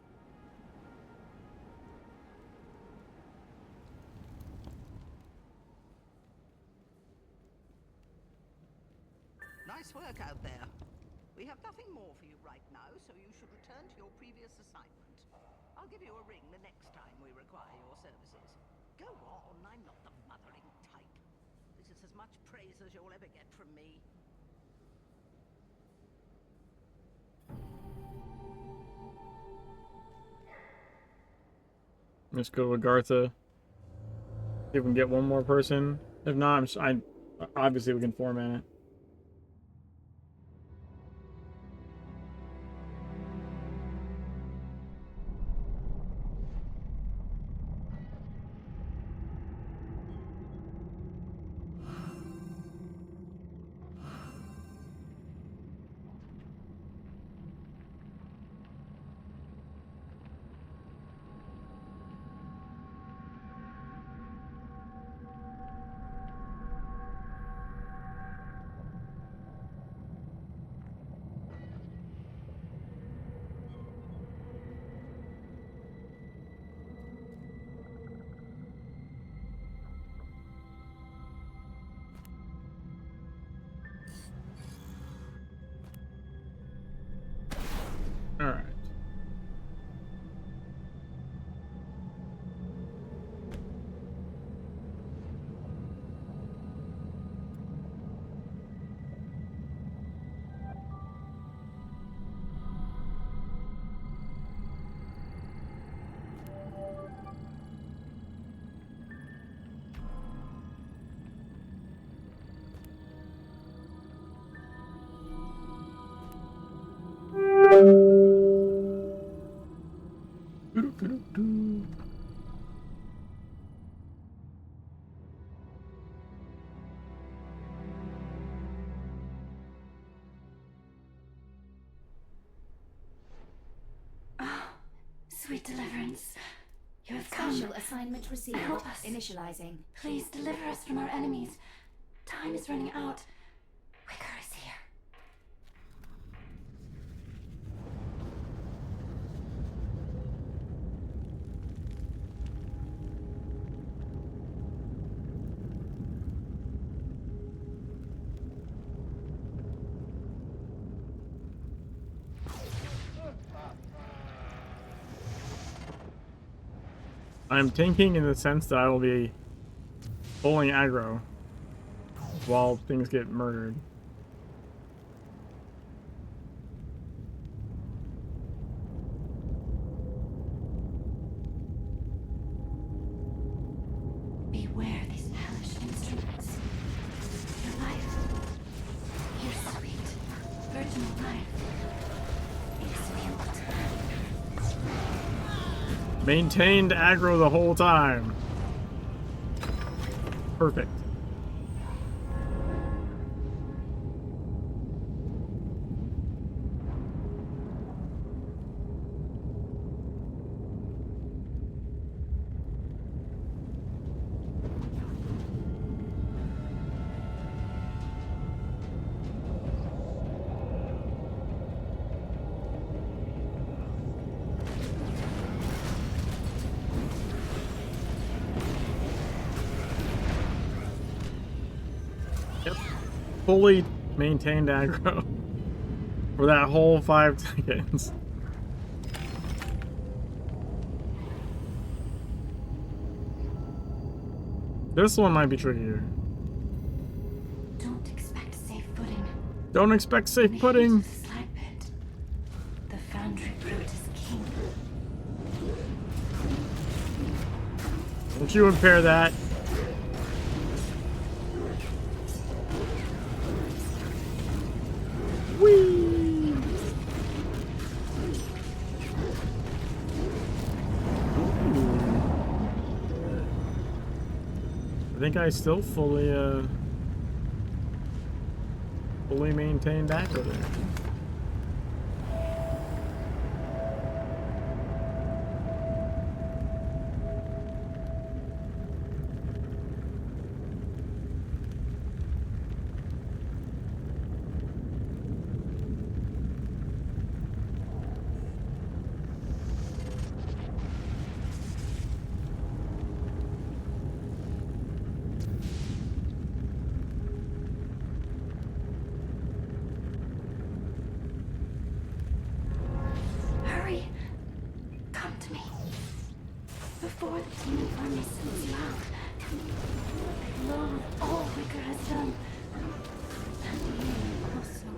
[SPEAKER 7] Nice work out there. We have nothing more for you right now, so you should return to your previous assignment. I'll give you a ring the next time we require your services. Go on, I'm not the mothering type. This is as much praise as you'll ever get from me.
[SPEAKER 1] Let's go to Agartha. See if we can get one more person. If not, obviously we can format it.
[SPEAKER 5] Sweet deliverance. You have come.
[SPEAKER 4] Special assignment received.
[SPEAKER 5] Help us.
[SPEAKER 4] Initializing.
[SPEAKER 5] Please deliver us from our enemies. Time is running out. Wicker is here.
[SPEAKER 1] I'm tanking in the sense that I will be pulling aggro while things get murdered.
[SPEAKER 5] Beware these hellish instruments. Your life, your sweet, virginal life, is fueled.
[SPEAKER 1] Maintained aggro the whole time. Perfect. Fully maintained aggro for that whole 5 seconds. This one might be trickier.
[SPEAKER 5] Don't expect safe footing.
[SPEAKER 1] Don't expect safe
[SPEAKER 5] Make
[SPEAKER 1] pudding.
[SPEAKER 5] it to the slide pit. The foundry brute is king.
[SPEAKER 1] Don't you impair that. Whee! I think I still fully maintained aggro there.
[SPEAKER 5] Hurry! Come to me. Before the demon army sends you out. I loathe all Wicker has done. And you also.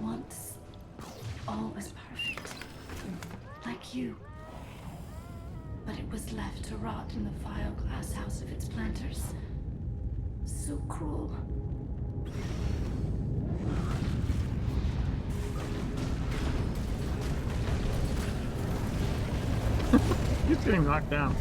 [SPEAKER 5] Once, all was perfect. Like you. But it was left to rot in the vile glass house of its planters. So cruel.
[SPEAKER 1] He's getting knocked down.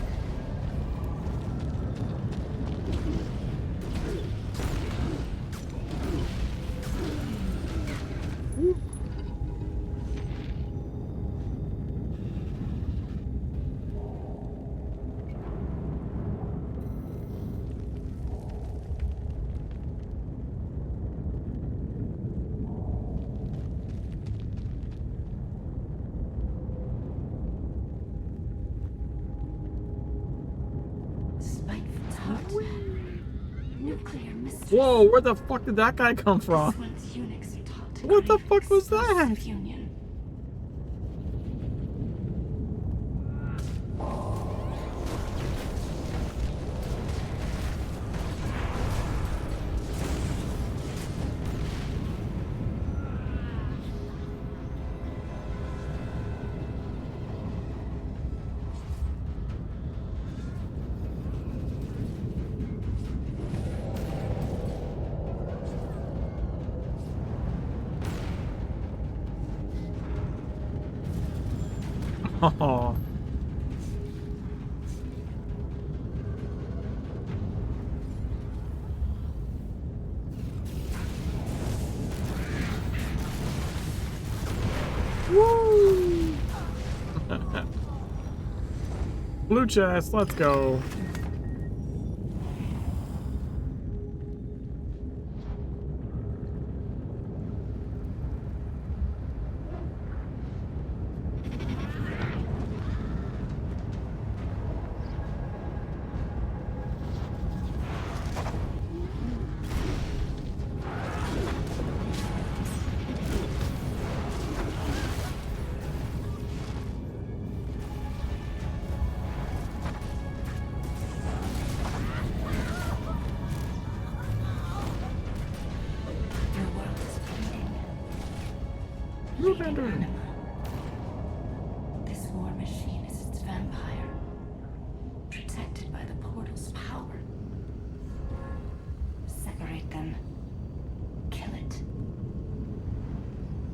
[SPEAKER 5] Spiteful tart. Nuclear mystery.
[SPEAKER 1] Whoa, where the fuck did that guy come from?
[SPEAKER 5] Once eunuchs are taught to
[SPEAKER 1] What the
[SPEAKER 5] crave
[SPEAKER 1] fuck was that?
[SPEAKER 5] explosive union.
[SPEAKER 1] Oh. Woo! Blue chest, let's go.
[SPEAKER 5] Your world is bleeding.
[SPEAKER 1] Bluebender.
[SPEAKER 5] This war machine is its vampire, protected by the portal's power. Separate them. Kill it.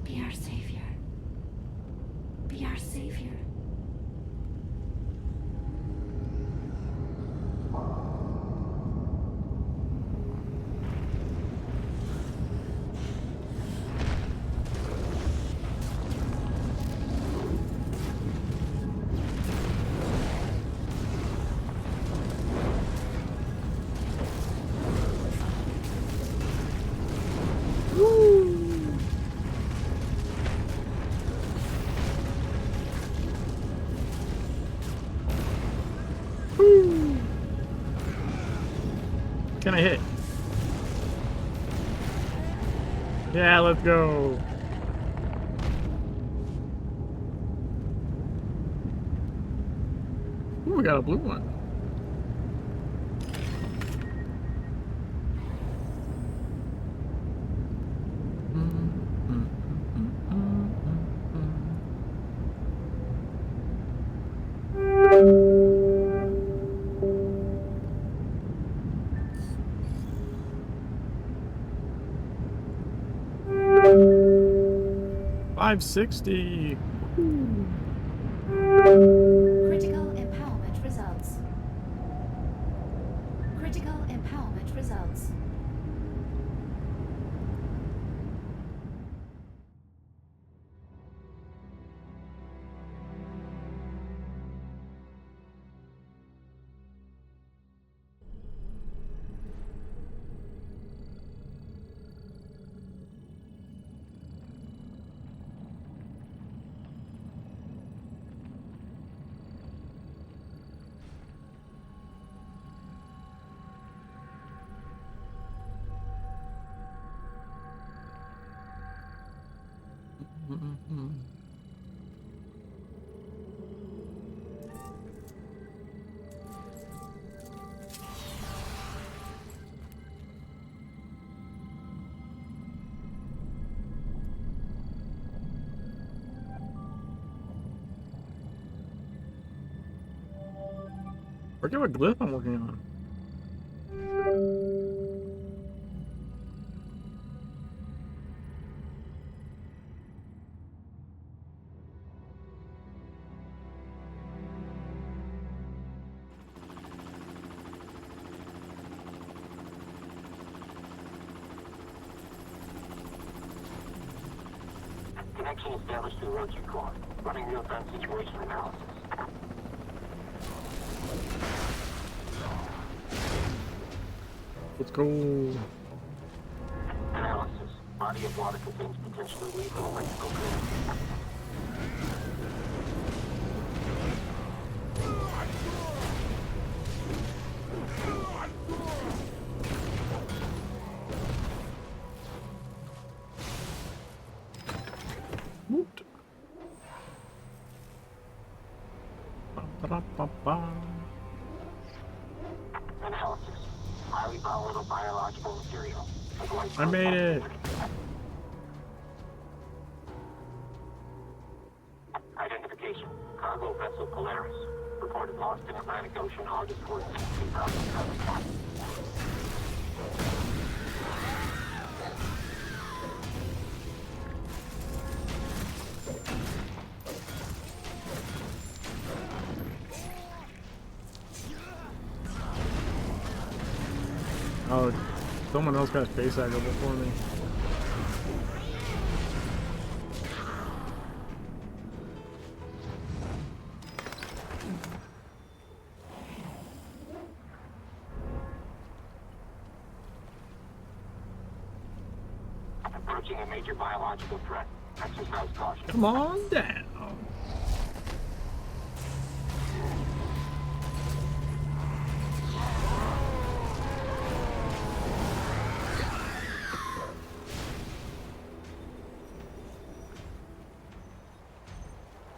[SPEAKER 5] Be our savior. Be our savior.
[SPEAKER 1] Can I hit? Yeah, let's go. Ooh, we got a blue one. $560.
[SPEAKER 4] Critical empowerment results. Critical empowerment results. Forget what glyph I'm working on.
[SPEAKER 8] Connection established to the road you core. Running real-time situation analysis.
[SPEAKER 1] Let's go.
[SPEAKER 8] Analysis. Body of water contains potentially lethal electrical current.
[SPEAKER 1] Whooped. Ba-ba-ba-ba.
[SPEAKER 8] Analysis. Highly volatile biological material.
[SPEAKER 1] I made it.
[SPEAKER 8] Identification. Cargo vessel Polaris. Reported lost in Atlantic Ocean August 14, 2007.
[SPEAKER 1] Oh, someone else got face aggro before me.
[SPEAKER 8] Approaching a major biological threat. Exercise caution.
[SPEAKER 1] Come on down.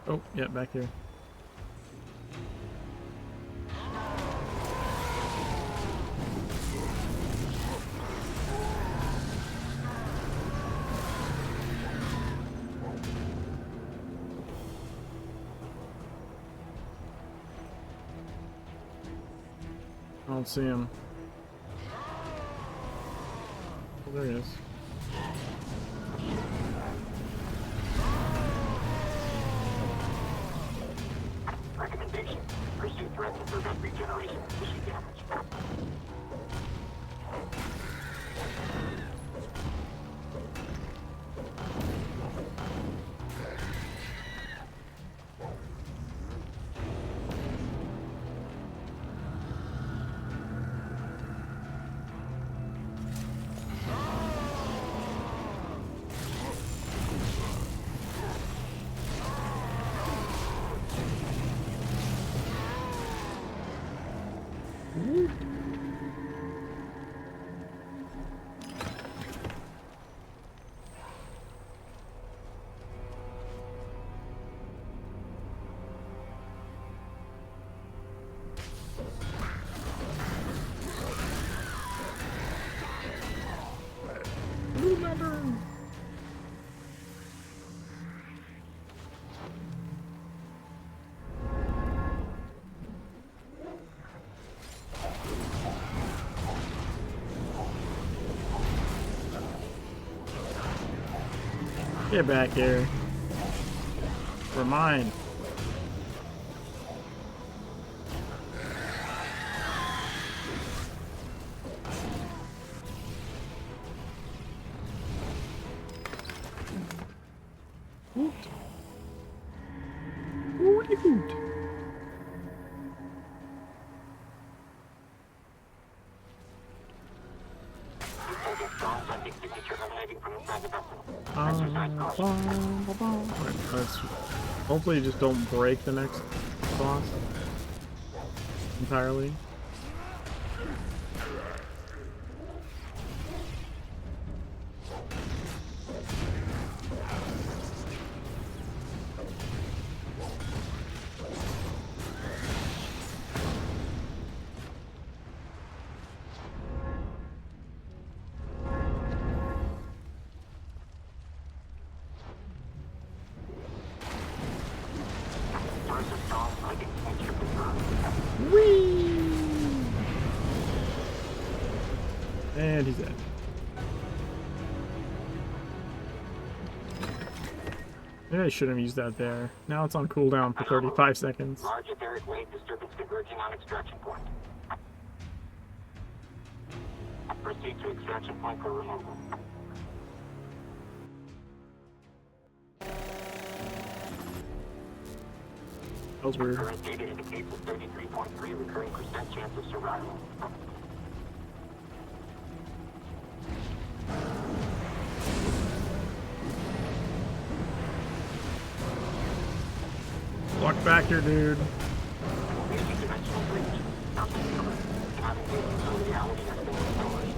[SPEAKER 1] Oh, yeah, back here. I don't see him. Oh, there he is.
[SPEAKER 8] Recommendation. Pursue threat to prevent regeneration of tissue damage. Get back here. We're mine. Woot. Woody woot. Taking strong sending signature emanating from inside the vessel.
[SPEAKER 1] Alright, let's hopefully you just don't break the next boss entirely. And he's dead. Maybe I shouldn't have used that there. Now it's on cooldown for 35 seconds.
[SPEAKER 8] Large etheric wave disturbance converging on extraction point. Proceed to extraction point for removal.
[SPEAKER 1] That was weird.
[SPEAKER 8] Current data indicates a 33.3 recurring percent chance of survival.
[SPEAKER 1] Walk back here, dude.
[SPEAKER 8] Multi-dimensional breach. Navigating through reality has been restored.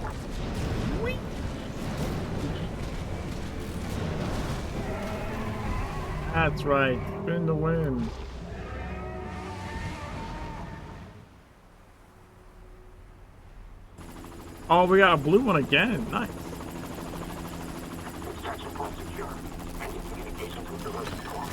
[SPEAKER 1] That's right. Spin the wind. Oh, we got a blue one again. Nice.
[SPEAKER 8] Extraction point secure. Ending communications with the reservoir.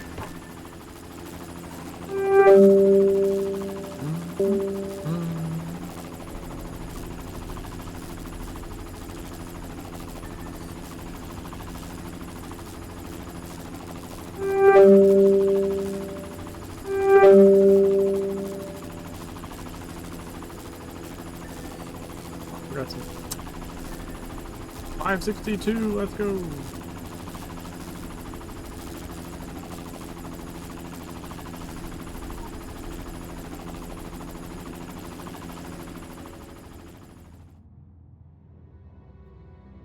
[SPEAKER 1] Forgot to 562, let's go.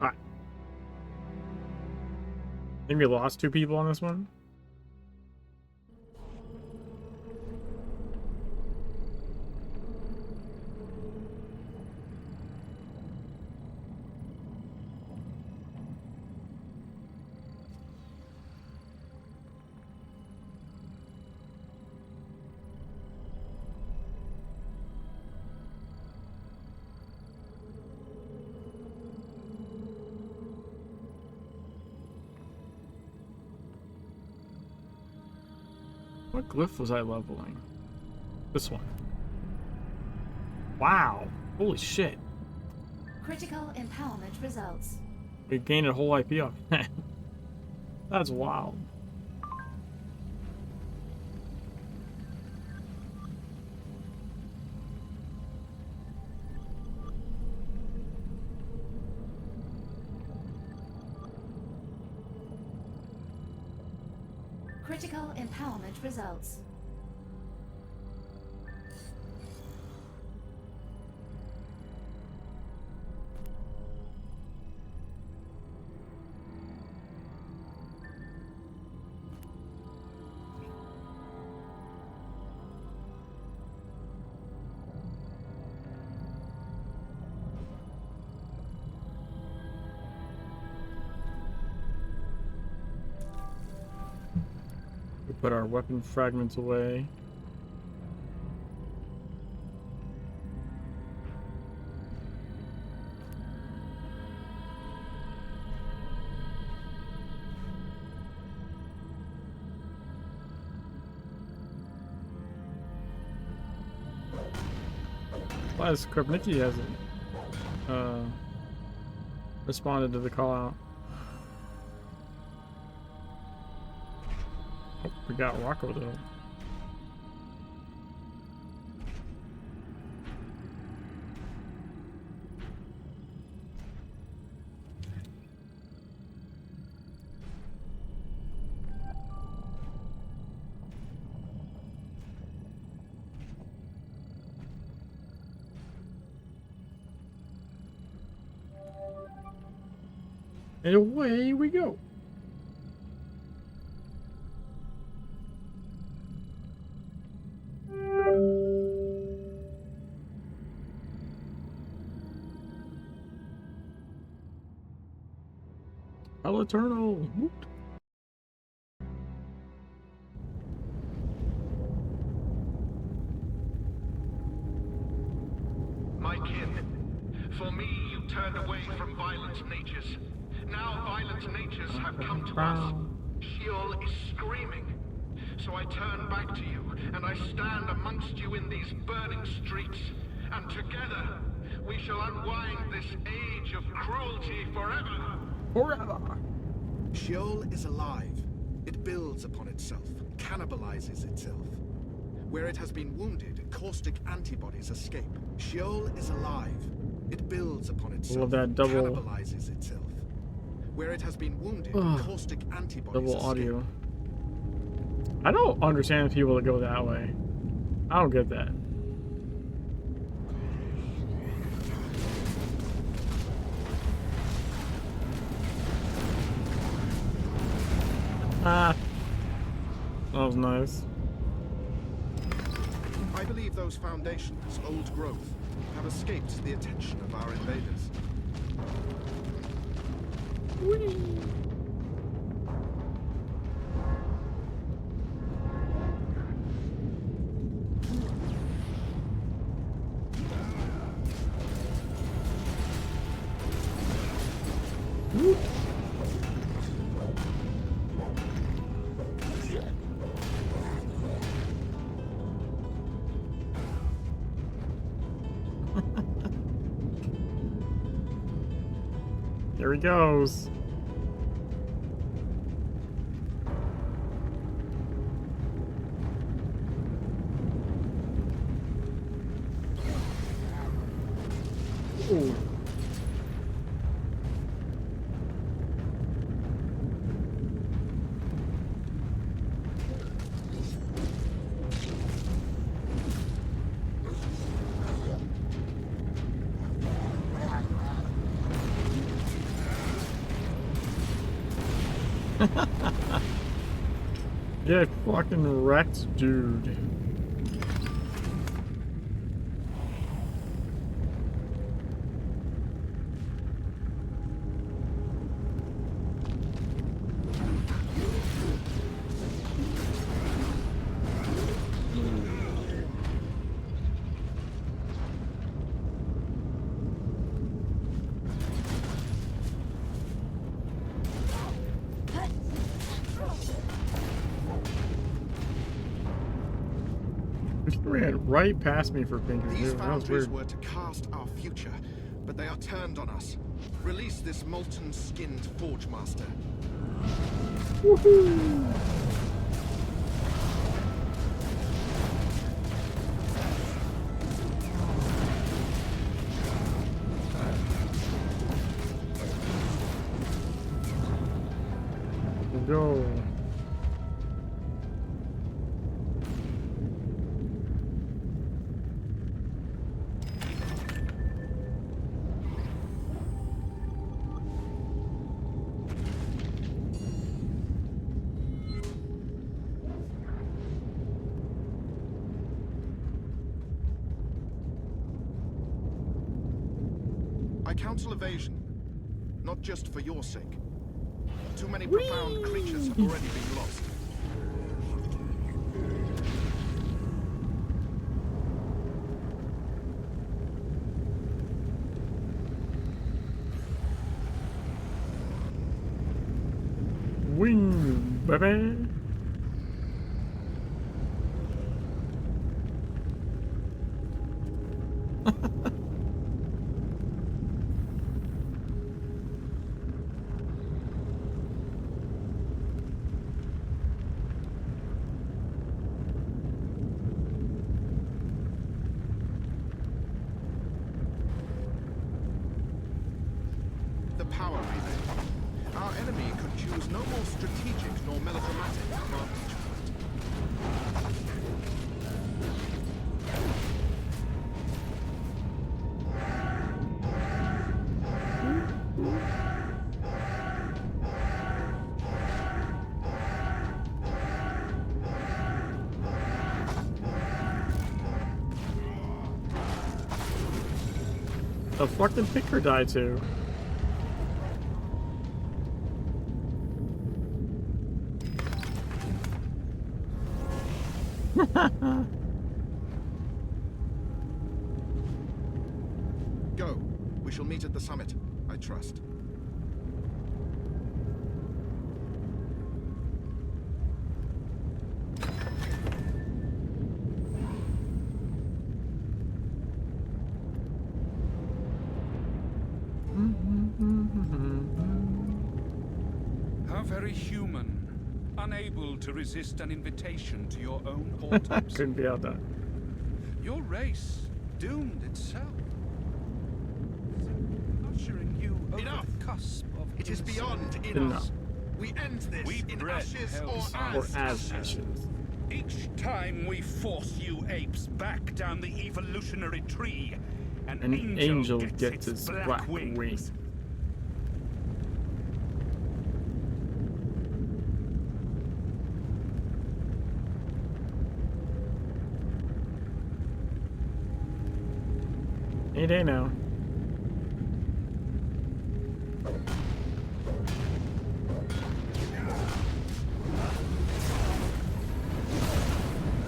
[SPEAKER 1] Alright. I think we lost 2 people on this one. What glyph was I leveling? This one. Wow. Holy shit.
[SPEAKER 5] Critical empowerment results.
[SPEAKER 1] We gained a whole IP off that. That's wild.
[SPEAKER 5] Critical empowerment results.
[SPEAKER 1] We put our weapon fragments away. Why is Krupnicki hasn't responded to the call out? Oh, we got Rocco though. And away we go. Hell Eternal. Whoop.
[SPEAKER 9] My kin, for me you turned away from violent natures. Now violent natures have come to us. Sheol is screaming. So I turn back to you, and I stand amongst you in these burning streets. And together, we shall unwind this age of cruelty forever.
[SPEAKER 1] Forever.
[SPEAKER 10] Sheol is alive. It builds upon itself, cannibalizes itself. Where it has been wounded, caustic antibodies escape. Sheol is alive. It builds upon itself,
[SPEAKER 1] Love that double
[SPEAKER 10] cannibalizes itself. Where it has been wounded, caustic antibodies
[SPEAKER 1] double audio. I don't understand people that go that way. I don't get that. Ah, that was nice.
[SPEAKER 10] I believe those foundations, old growth, have escaped the attention of our invaders.
[SPEAKER 1] Whee! Woo! Here he goes. Ooh. Yeah, fucking wrecked, dude. He ran right past me for fingers.
[SPEAKER 10] These
[SPEAKER 1] Dude. That was
[SPEAKER 10] foundries
[SPEAKER 1] weird.
[SPEAKER 10] were to cast our future, but they are turned on us. Release this molten-skinned Forge Master.
[SPEAKER 1] Woohoo! Go.
[SPEAKER 10] I counsel evasion, not just for your sake. Too many profound creatures have already been lost.
[SPEAKER 1] Wing, baby.
[SPEAKER 10] The power relay. Our enemy could choose no more strategic nor melodramatic vantage point.
[SPEAKER 1] The fuck did Picker die to?
[SPEAKER 10] Go. We shall meet at the summit, I trust.
[SPEAKER 11] How very human. Unable to resist an invitation to your own autopsy.
[SPEAKER 1] Couldn't be out there.
[SPEAKER 11] Your race doomed itself. Ushering you over the cusp of
[SPEAKER 10] It is beyond
[SPEAKER 1] Enough.
[SPEAKER 10] enough. We end this
[SPEAKER 11] We
[SPEAKER 10] in
[SPEAKER 11] bred
[SPEAKER 10] ashes or
[SPEAKER 11] hell's
[SPEAKER 1] Or
[SPEAKER 10] as
[SPEAKER 1] as
[SPEAKER 10] ashes.
[SPEAKER 1] ashes.
[SPEAKER 11] Each time we force you apes back down the evolutionary tree,
[SPEAKER 1] An angel gets its black wings. Any day now.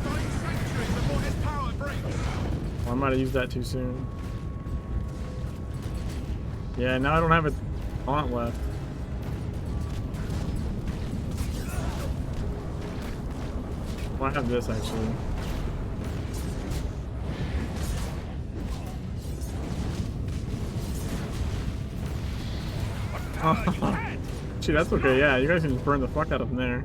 [SPEAKER 10] Find sanctuary before his power breaks.
[SPEAKER 1] Oh, I might have used that too soon. Yeah, now I don't have a taunt left. Well, I have this actually. Gee, that's okay. Yeah, you guys can just burn the fuck out of them there.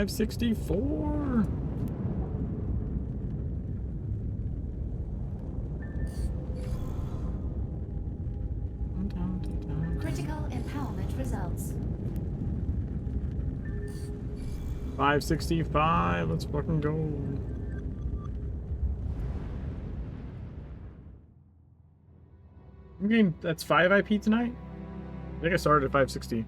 [SPEAKER 1] 564.
[SPEAKER 5] Critical empowerment results.
[SPEAKER 1] 565. Let's fucking go. I'm getting, that's 5 IP tonight? I think I started at 560.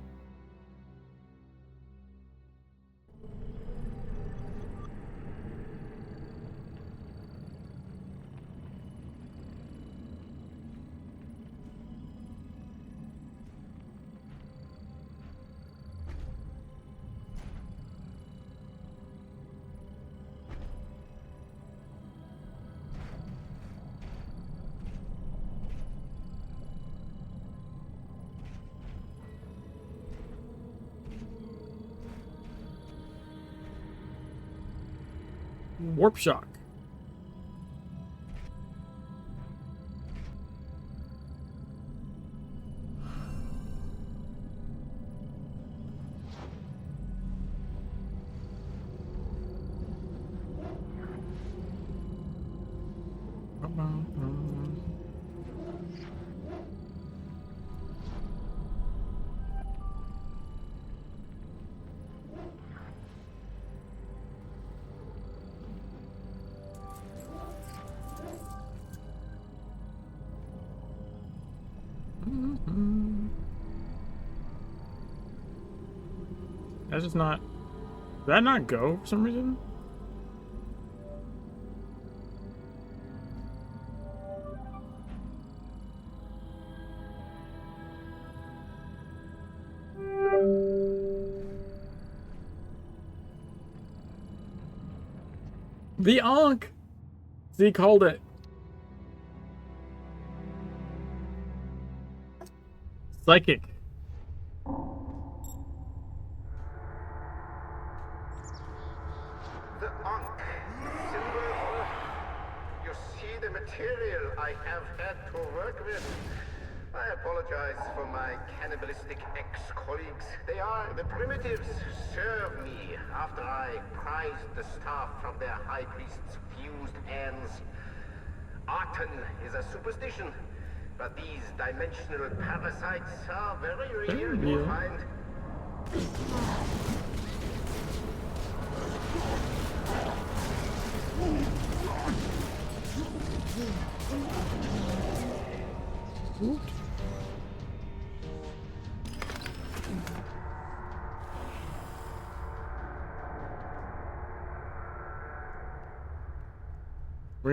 [SPEAKER 1] Warp shock. That's just not... Did that not go for some reason? The Ankh! Z called it. Psychic.
[SPEAKER 9] The Ankh symbol. You see the material I have had to work with. I apologize for my cannibalistic ex-colleagues. They are the primitives serve me after I prized the staff from their high priest's fused hands. Arton is a superstition, but these dimensional parasites are very real, you'll find.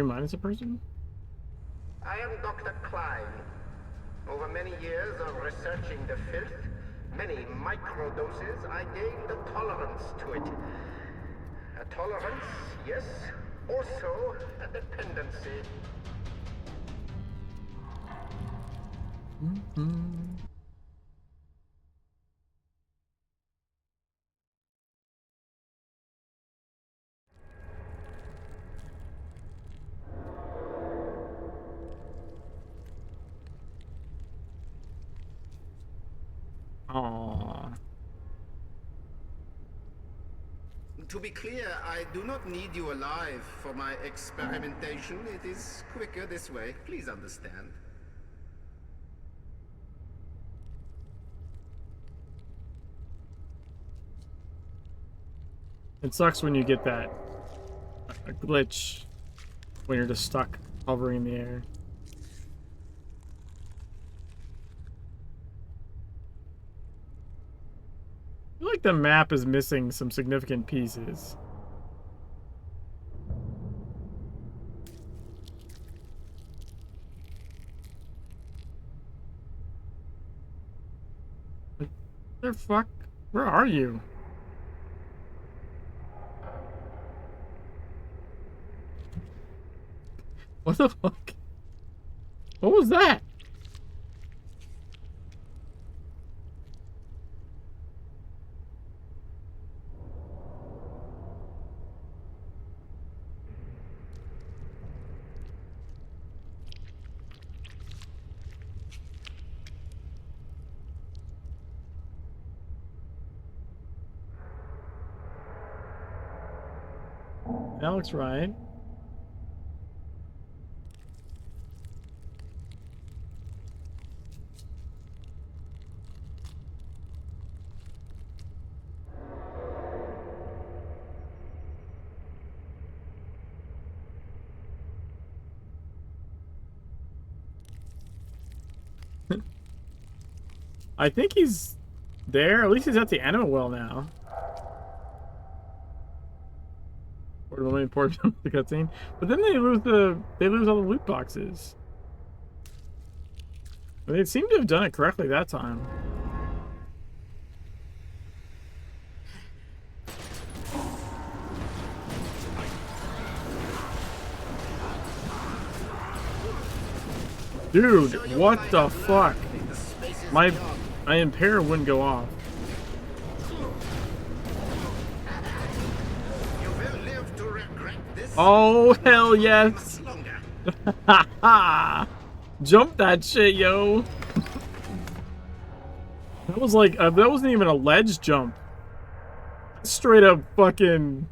[SPEAKER 1] Minus a person?
[SPEAKER 9] I am Dr. Klein. Over many years of researching the filth, many microdoses, I gained a tolerance to it. A tolerance, yes, also a dependency.
[SPEAKER 1] Aww.
[SPEAKER 12] To be clear, I do not need you alive for my experimentation. It is quicker this way. Please understand.
[SPEAKER 1] It sucks when you get that a glitch when you're just stuck hovering in the air. I feel like the map is missing some significant pieces. What the fuck? Where are you? What the fuck? What was that? That looks right. I think he's there. At least he's at the animal well now. Or the main portion of the cutscene. But then they lose all the loot boxes. But they seem to have done it correctly that time. Dude, what the fuck? My impair wouldn't go off. Oh, hell yes. Jump that shit, yo. That was like, that wasn't even a ledge jump. Straight up fucking...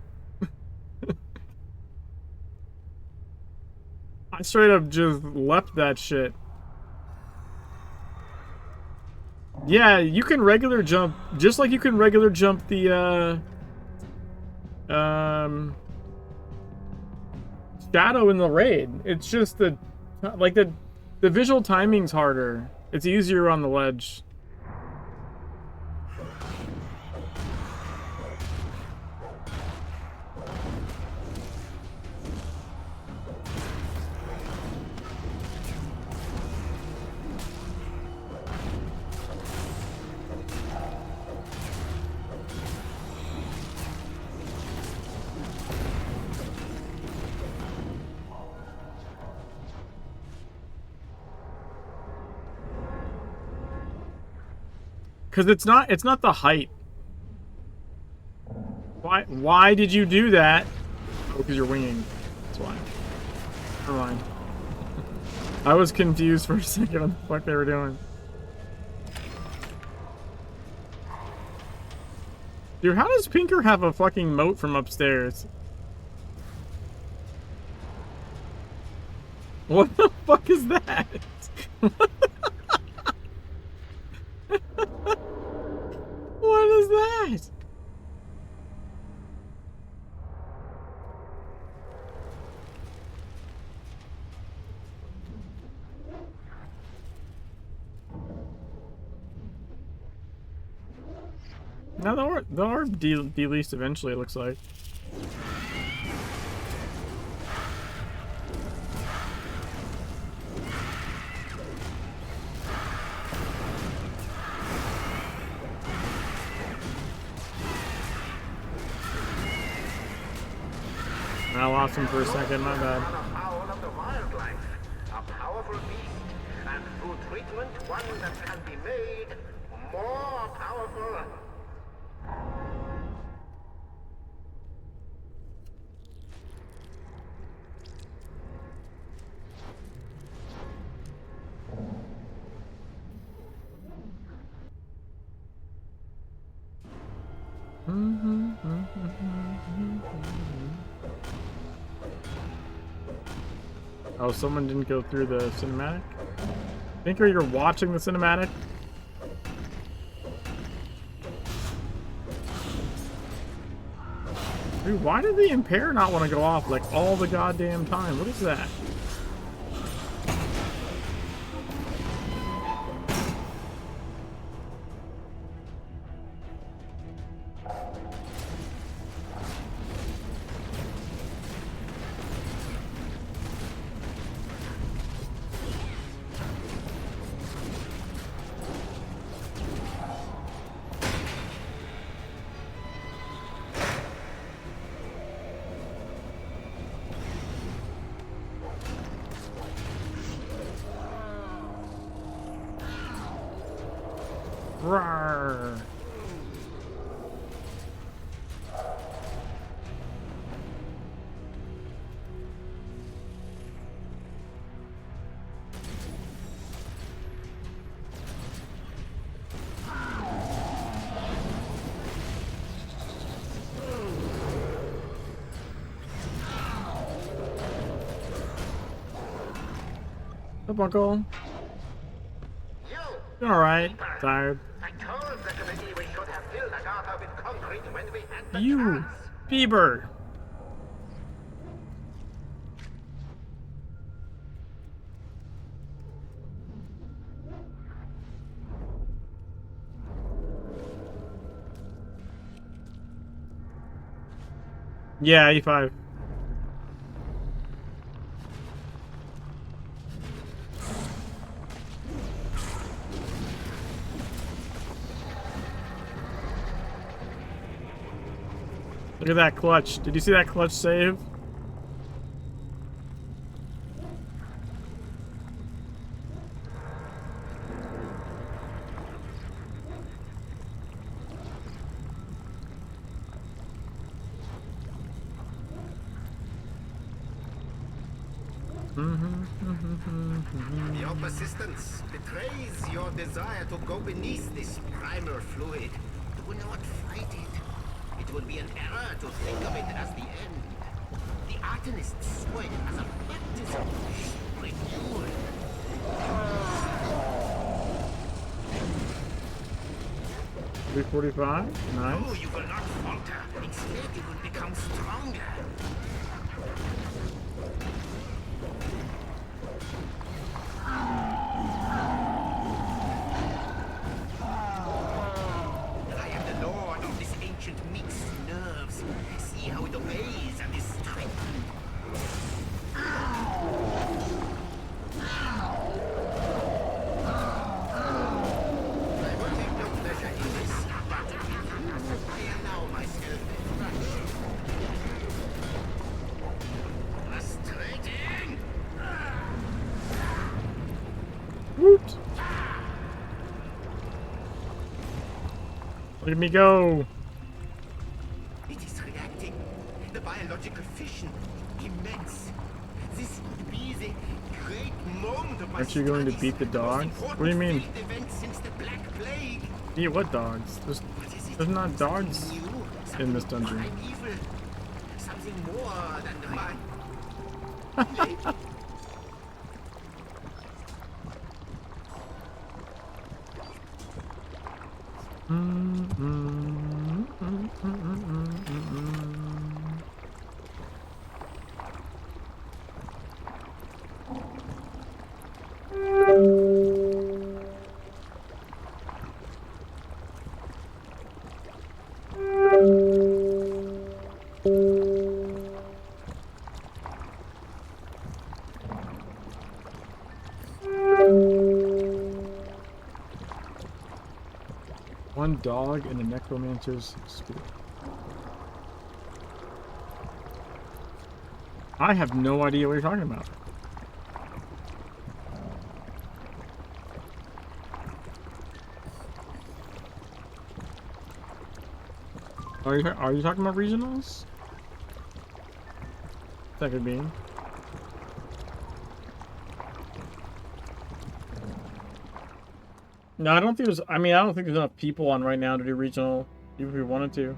[SPEAKER 1] I straight up just leapt that shit. Yeah, you can regular jump, just like you can regular jump the, Shadow in the raid. It's just the, like, the visual timing's harder. It's easier on the ledge. Because it's not the height. Why did you do that? Oh, because you're winging. That's why. Never mind. I was confused for a second on what the fuck they were doing. Dude, how does Pinker have a fucking moat from upstairs? What the fuck is that? What is that? No, the orb de-leased eventually, it looks like. I lost him for a second, my bad.
[SPEAKER 12] A powerful beast, and through treatment, one that can be made more powerful.
[SPEAKER 1] Oh, someone didn't go through the cinematic? Thinker, you're watching the cinematic? Dude, why did the impair not want to go off like all the goddamn time? What is that? Rawr. What's up, Uncle?
[SPEAKER 12] You!
[SPEAKER 1] You alright? Tired.
[SPEAKER 12] I told the committee we should have filled the garter with concrete when we had the
[SPEAKER 1] You,
[SPEAKER 12] chance.
[SPEAKER 1] Bieber. Yeah, E5. Look at that clutch. Did you see that clutch save?
[SPEAKER 12] Your persistence betrays your desire to go beneath this primal fluid. Do not fight it. It would be an error to think of it as the end. The Arcanist saw it as a baptism, renewal.
[SPEAKER 1] 345. Nice.
[SPEAKER 12] No, you will not falter. Instead, you will become stronger. I am the lord of this ancient mixed nerves. See how it obeys and is strengthened. I will take no pleasure in this, but I allow myself a rush. Frustrating!
[SPEAKER 1] Woot! Look at me go!
[SPEAKER 12] It is reacting. The biological fission, immense. This would be the great moment of my
[SPEAKER 1] Aren't you going to
[SPEAKER 12] studies.
[SPEAKER 1] beat the dogs?
[SPEAKER 12] Most
[SPEAKER 1] What do you mean?
[SPEAKER 12] important field event since the Black Plague.
[SPEAKER 1] Yeah, what dogs? There's not dogs
[SPEAKER 12] Something new,
[SPEAKER 1] in this dungeon.
[SPEAKER 12] primeval, something more than the mind.
[SPEAKER 1] One dog and a necromancer's spirit. I have no idea what you're talking about. Are you talking about regionals? That could be. No, I don't think there's. I mean, I don't think there's enough people on right now to do regional, even if we wanted to.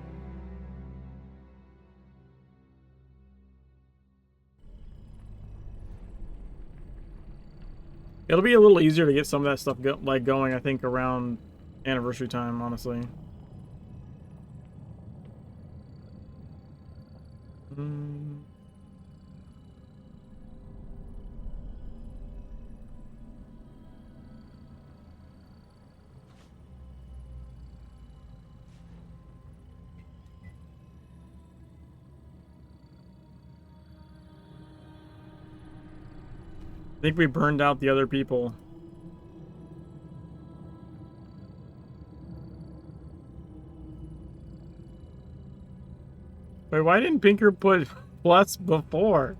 [SPEAKER 1] It'll be a little easier to get some of that stuff going, I think, around anniversary time, honestly. I think we burned out the other people. Wait, why didn't Pinker put plus before?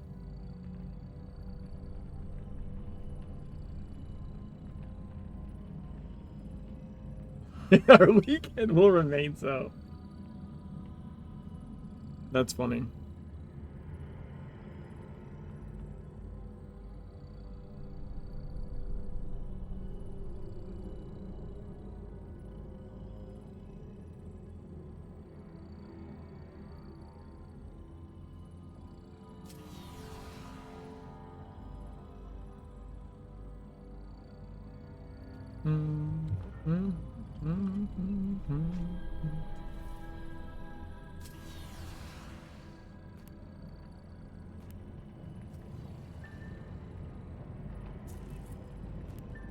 [SPEAKER 1] Our weekend will remain so. That's funny.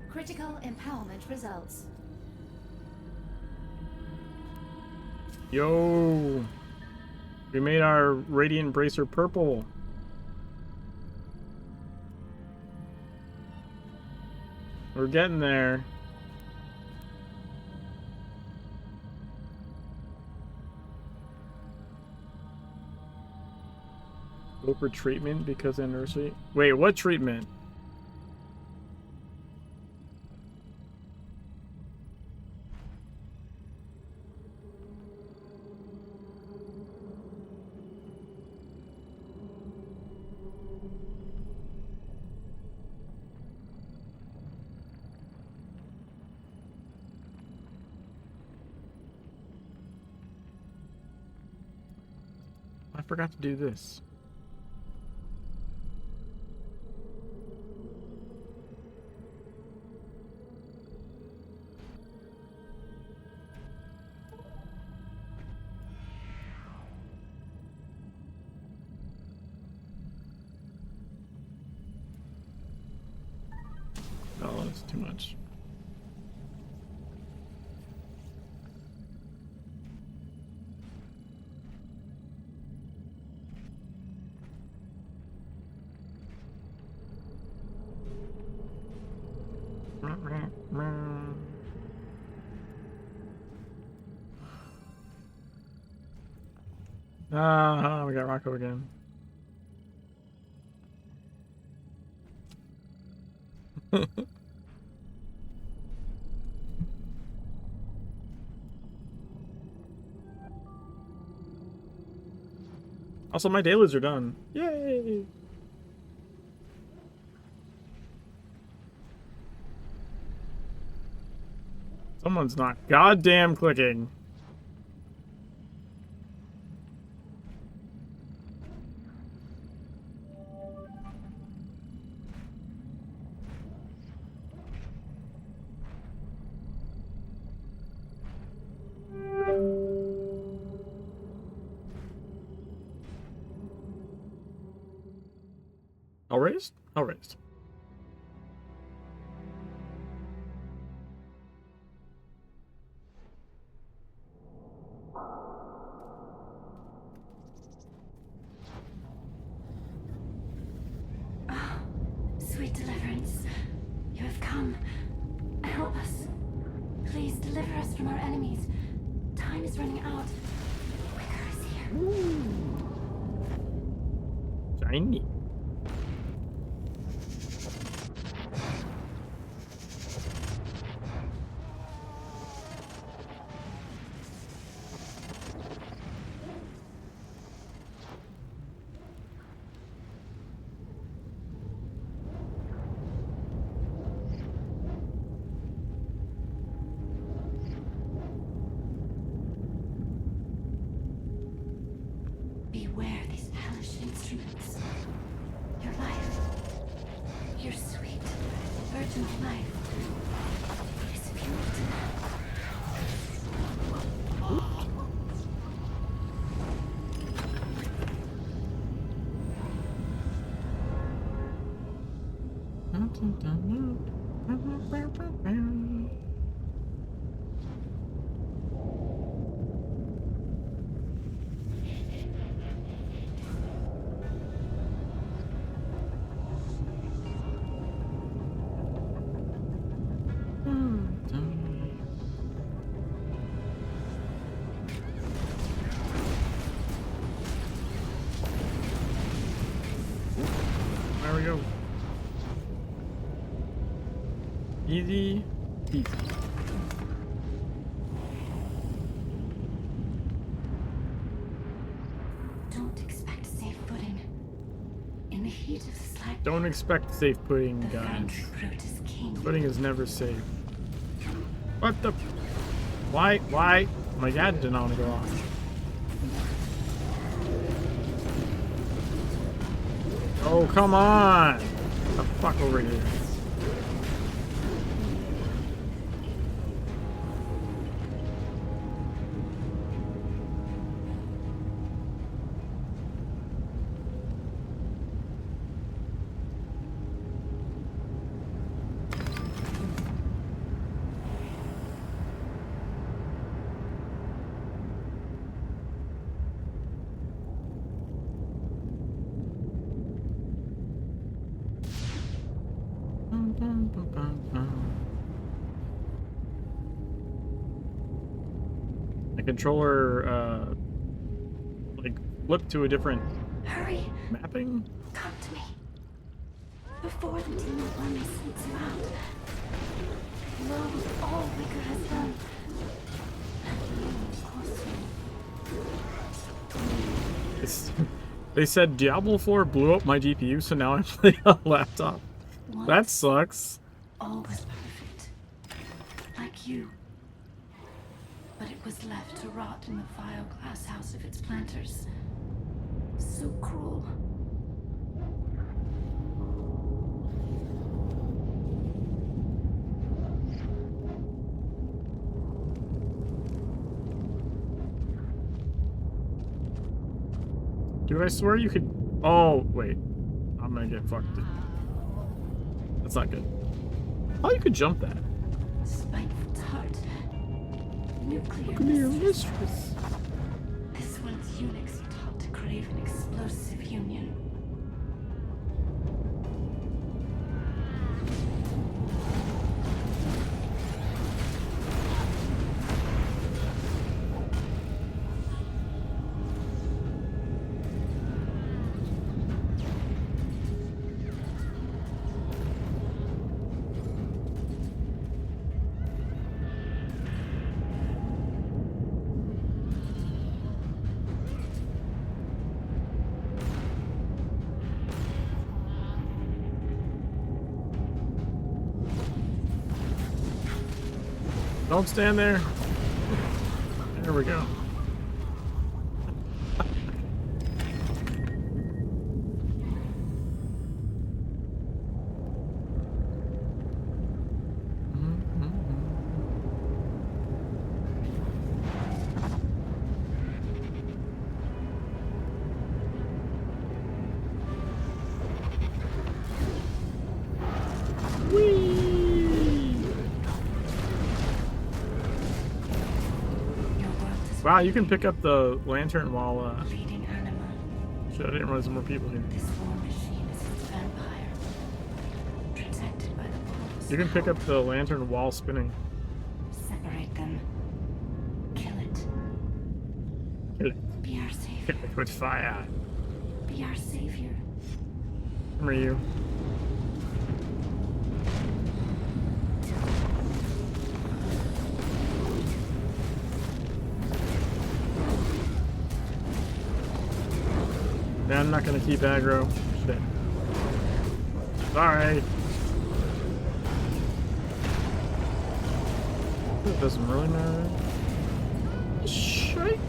[SPEAKER 5] Critical empowerment results.
[SPEAKER 1] Yo, we made our radiant bracer purple. We're getting there. Go for treatment because anniversary. Wait, what treatment? I forgot to do this. Oh, that's too much. Ah, we got Rocco again. Also, my dailies are done. Yay! Someone's not goddamn clicking. All raised? All raised.
[SPEAKER 5] Oh, sweet deliverance. You have come. Help us. Please deliver us from our enemies. Time is running out. Quicker is here.
[SPEAKER 1] Shiny.
[SPEAKER 5] Beware these hellish instruments. Your life, your sweet, virginal life, is fueled.
[SPEAKER 1] There we go. Easy peasy.
[SPEAKER 5] Don't expect safe footing. In the heat of the slack.
[SPEAKER 1] Don't expect safe pudding,
[SPEAKER 5] The
[SPEAKER 1] guys.
[SPEAKER 5] French fruit is king.
[SPEAKER 1] Pudding is never safe. What the? Why? My dad didn't want to go off. Oh, come on! Get the fuck over here. controller like flip to a different
[SPEAKER 5] Hurry!
[SPEAKER 1] mapping?
[SPEAKER 5] Come to me. Before the demon army sends you out. Love all Wicker has done.
[SPEAKER 1] They said Diablo 4 blew up my GPU, so now I'm playing on a laptop. That sucks.
[SPEAKER 5] All was perfect. Like you. But it was left to rot in the vile glass house of its planters. So cruel.
[SPEAKER 1] Dude, I swear you could... Oh, wait. I'm gonna get fucked. That's not good. Oh, you could jump that.
[SPEAKER 5] Spiteful tart. Nuclear
[SPEAKER 1] mistress.
[SPEAKER 5] This one's eunuchs taught to crave an explosive union.
[SPEAKER 1] Don't stand there. There we go. Wow, you can pick up the lantern while, shit, I didn't realize there were more people here.
[SPEAKER 5] This war machine is its vampire. Protected by the portals.
[SPEAKER 1] You can pick up the lantern while spinning.
[SPEAKER 5] Separate them. Kill it.
[SPEAKER 1] Kill it.
[SPEAKER 5] Be our savior.
[SPEAKER 1] Kill it with fire.
[SPEAKER 5] Be our savior.
[SPEAKER 1] Where are you? Yeah, I'm not gonna keep aggro. Shit. Sorry. It doesn't really matter. Shit.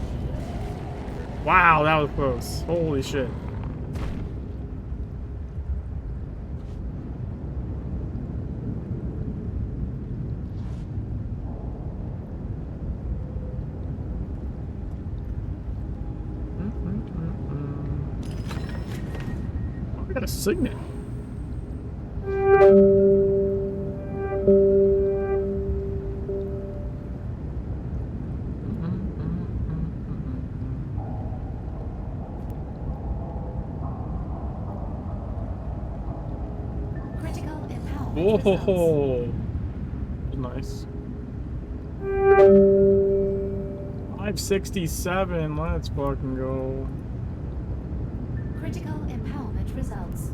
[SPEAKER 1] Wow, that was close. Holy shit. I got a signet.
[SPEAKER 4] Critical empowerment.
[SPEAKER 1] Whoa, nice. 567. Let's fucking go.
[SPEAKER 4] Critical empowerment results.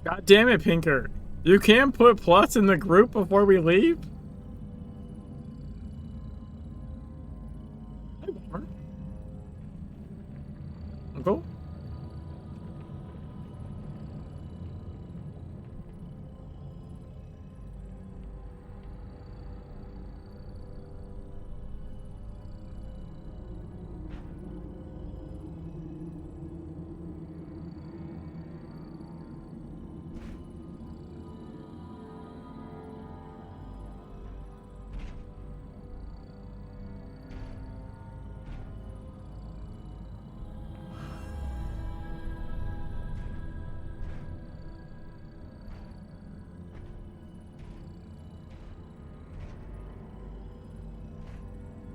[SPEAKER 4] God damn it, Pinker. You can't put plus in the group before we leave?
[SPEAKER 1] Cool.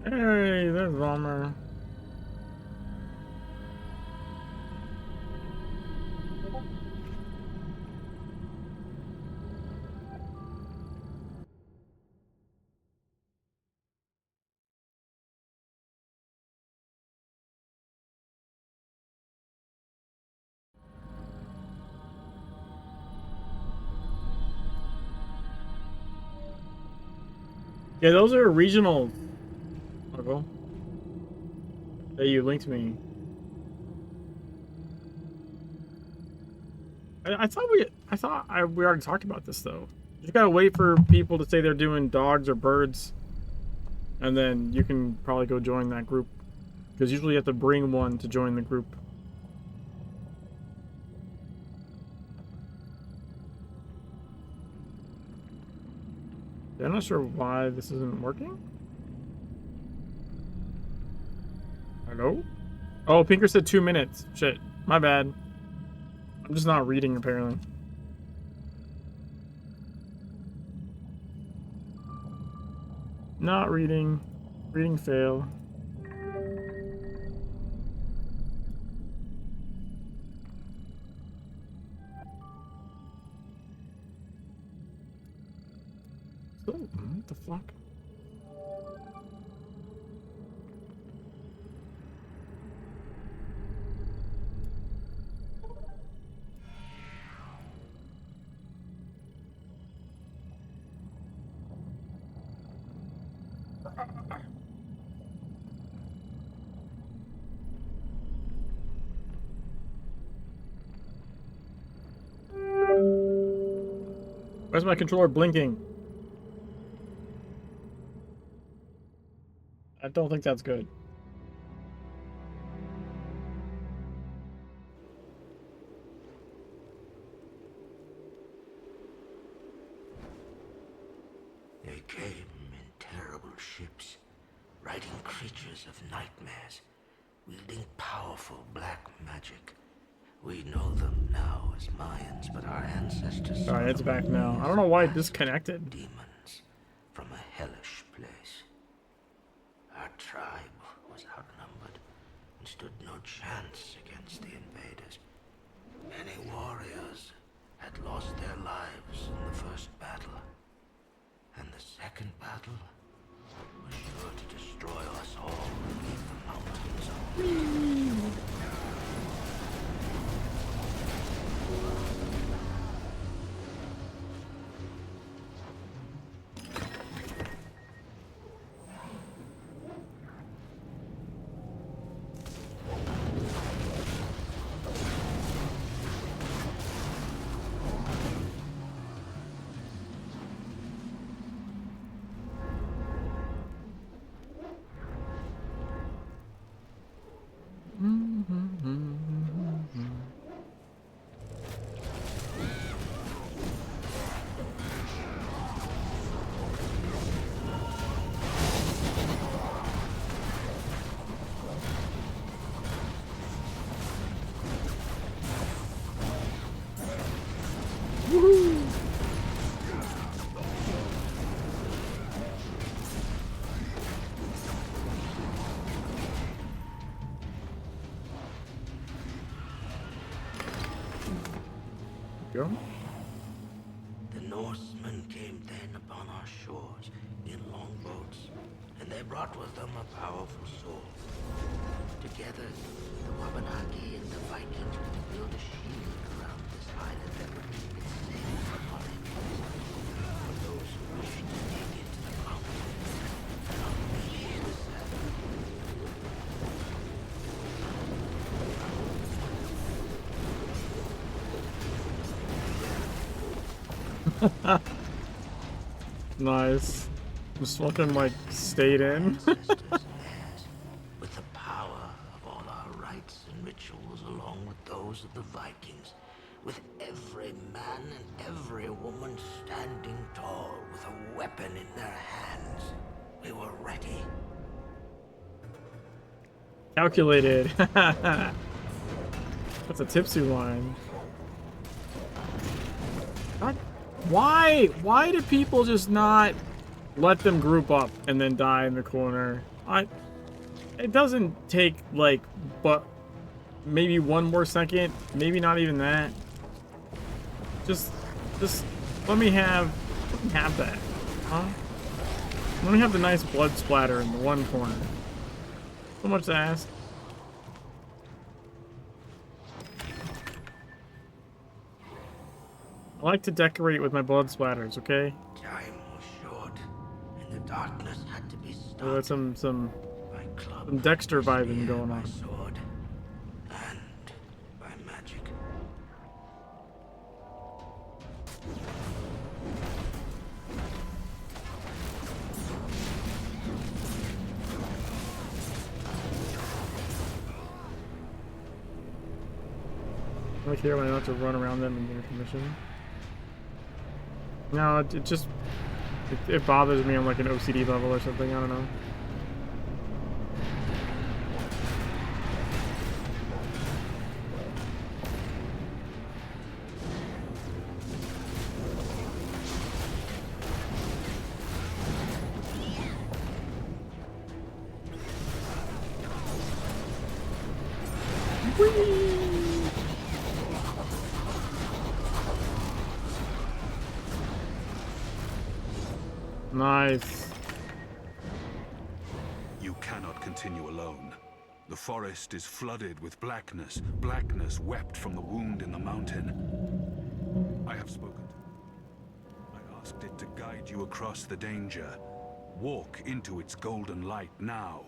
[SPEAKER 1] Hey, there's Vollmer. Yeah, those are regional. Marvel. That you linked me. I thought we already talked about this though. You just gotta wait for people to say they're doing dogs or birds, and then you can probably go join that group. Because usually you have to bring one to join the group. Yeah, I'm not sure why this isn't working. Hello? Oh, Pinker said 2 minutes. Shit. My bad. I'm just not reading, apparently. Not reading. Reading fail. So, what the fuck? Why's my controller blinking? I don't think that's good.
[SPEAKER 12] They came in terrible ships, riding creatures of nightmares, wielding powerful black magic. We know them now as Mayans, but our ancestors...
[SPEAKER 1] Alright, it's back now. I don't know why it disconnected.
[SPEAKER 12] Demons from a hellish place. Our tribe was outnumbered and stood no chance against the invaders. Many warriors had lost their lives in the first battle, and the second battle was sure to destroy us all beneath the mountains of...
[SPEAKER 1] Go.
[SPEAKER 12] The Norsemen came then upon our shores in longboats, and they brought with them a powerful sword. Together, the Wabanaki and the Vikings were to build a shield around this island that would keep it safe from our enemies, for those who wished to dig into the mountains and unleash the savage.
[SPEAKER 1] Nice. Just fucking like stayed in.
[SPEAKER 2] With the power of all our rites and rituals, along with those of the Vikings, with every man and every woman standing tall with a weapon in their hands, we were ready.
[SPEAKER 1] Calculated. That's a tipsy line. God, why do people just not let them group up and then die in the corner? It doesn't take like but maybe one more second, maybe not even that. Just let me have that, huh? Let me have the nice blood splatter in the one corner. So much to ask. I like to decorate with my blood splatters, okay?
[SPEAKER 2] Time was short, and the darkness had to be stopped.
[SPEAKER 1] We got some Dexter vibing going on.
[SPEAKER 2] Sword and by magic.
[SPEAKER 1] I don't care when I don't have to run around them and get permission. No, it just it bothers me on like an OCD level or something. I don't know. Nice.
[SPEAKER 11] You cannot continue alone. The forest is flooded with blackness. Blackness wept from the wound in the mountain. I have spoken. I asked it to guide you across the danger. Walk into its golden light now.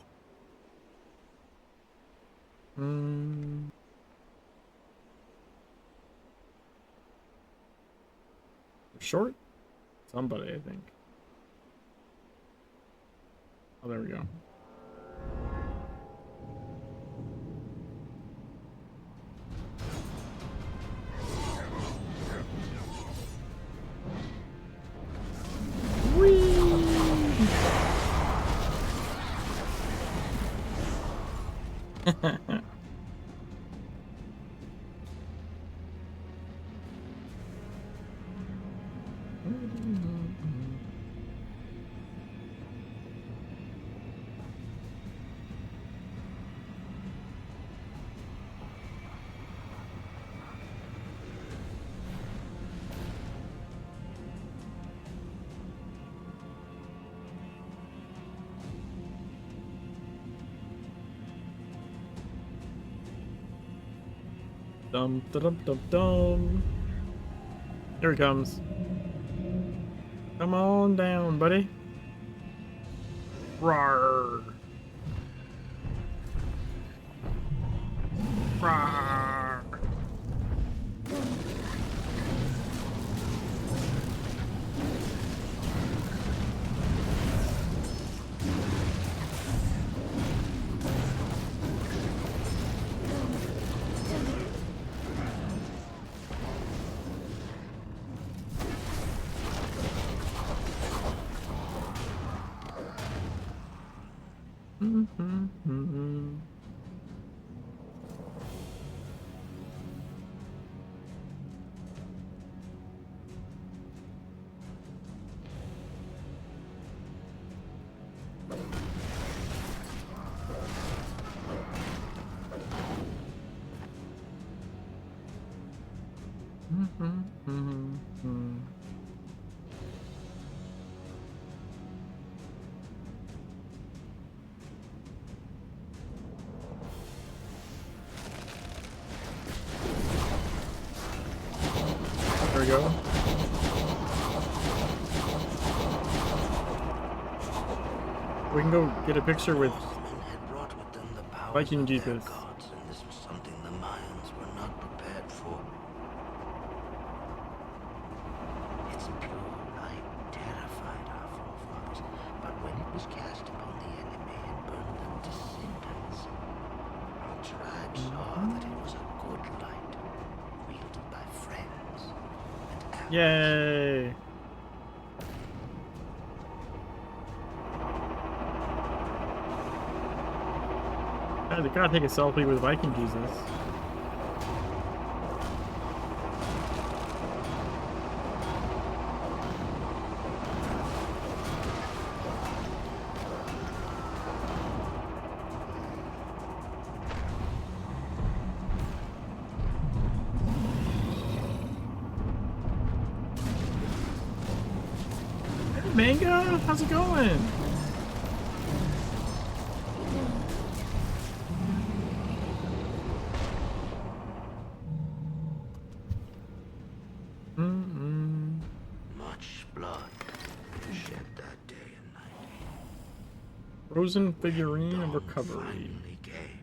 [SPEAKER 1] Short? Somebody, I think. Oh, there we go. Dum dum dum dum. Here he comes. Come on down, buddy. Rawr. Rawr. There we go. We can go get a picture with Viking Jeepers.
[SPEAKER 2] And this was something the Mayans were not prepared for. Its cast upon the enemy and burned them to cinders. Our tribe saw that it was a good light, wielded by friends and allies.
[SPEAKER 1] Yay! God, they gotta take a selfie with Viking Jesus. Hey, Manga, how's it going?
[SPEAKER 2] Much blood shed that day and night.
[SPEAKER 1] Frozen figurine of recovery.
[SPEAKER 2] Finally came.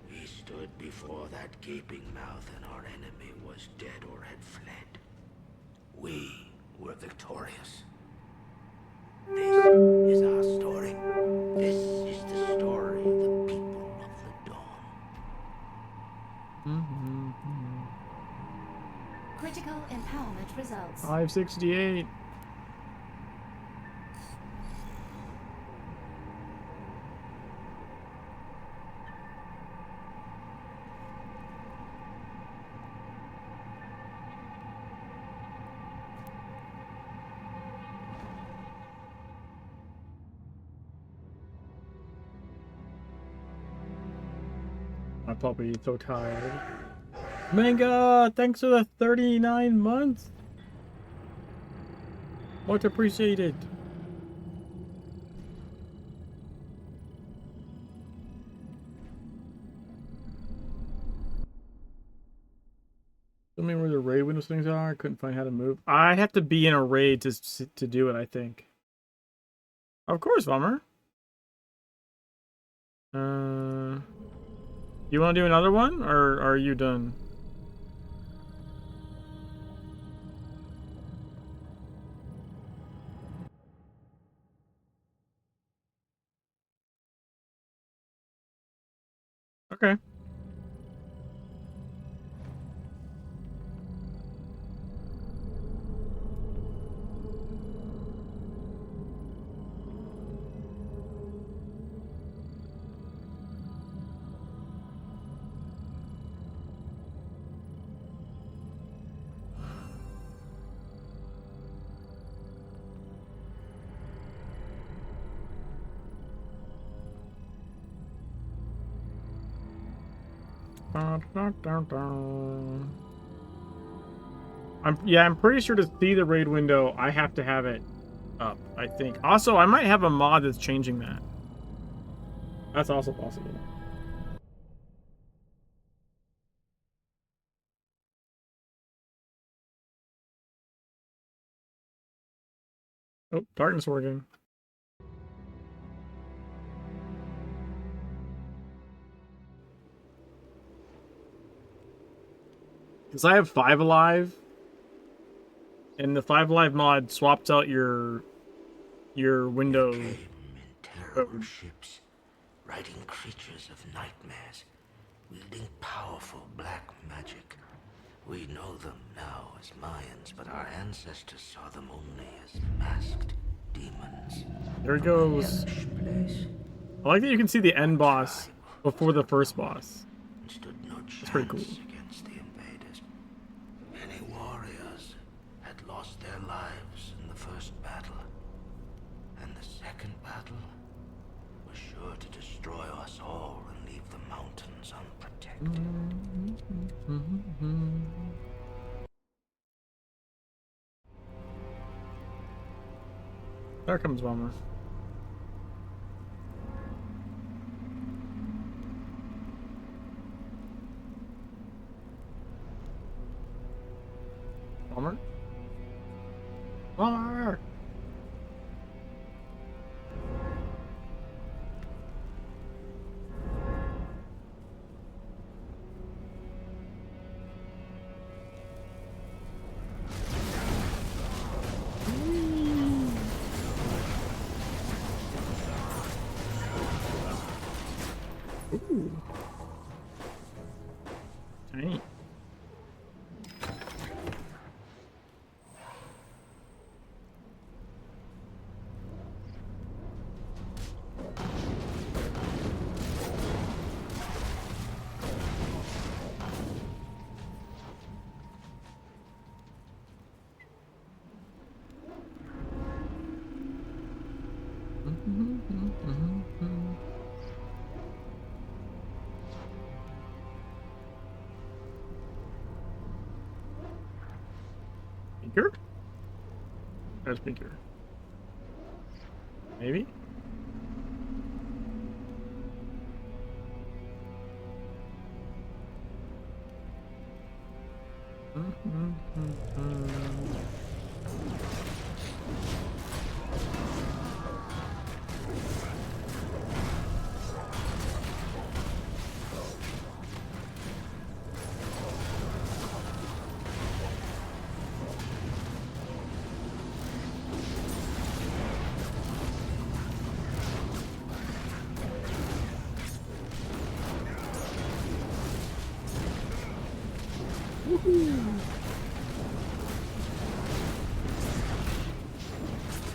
[SPEAKER 2] We stood before that gaping mouth and our enemy was dead or had fled. We were victorious. This is our story. This is the story of the people of the dawn.
[SPEAKER 5] Critical empowerment results.
[SPEAKER 1] 568. My puppy is so tired. Manga, thanks for the 39 months. Much appreciated. Tell me where the raid window things are. I couldn't find how to move. I have to be in a raid to do it, I think. Of course, Vummer. You want to do another one, or are you done? Okay. I'm pretty sure to see the raid window, I have to have it up, I think. Also, I might have a mod that's changing that. That's also possible. Oh, Tartan's working. Because I have 5 alive, and the 5 alive mod swaps out your window.
[SPEAKER 2] Came in terrible ships, riding creatures of nightmares, wielding powerful black magic. We know them now as Mayans, but our ancestors saw them only as masked demons.
[SPEAKER 1] There he goes. I like that you can see the end boss before the first boss. That's pretty cool.
[SPEAKER 2] Against the invaders. Many warriors had lost their lives in the first battle, and the second battle was sure to destroy us all and leave the mountains unprotected.
[SPEAKER 1] There comes Bummer. Bummer? Bummer! Ooh. Tiny. Speaker? No speaker. Maybe?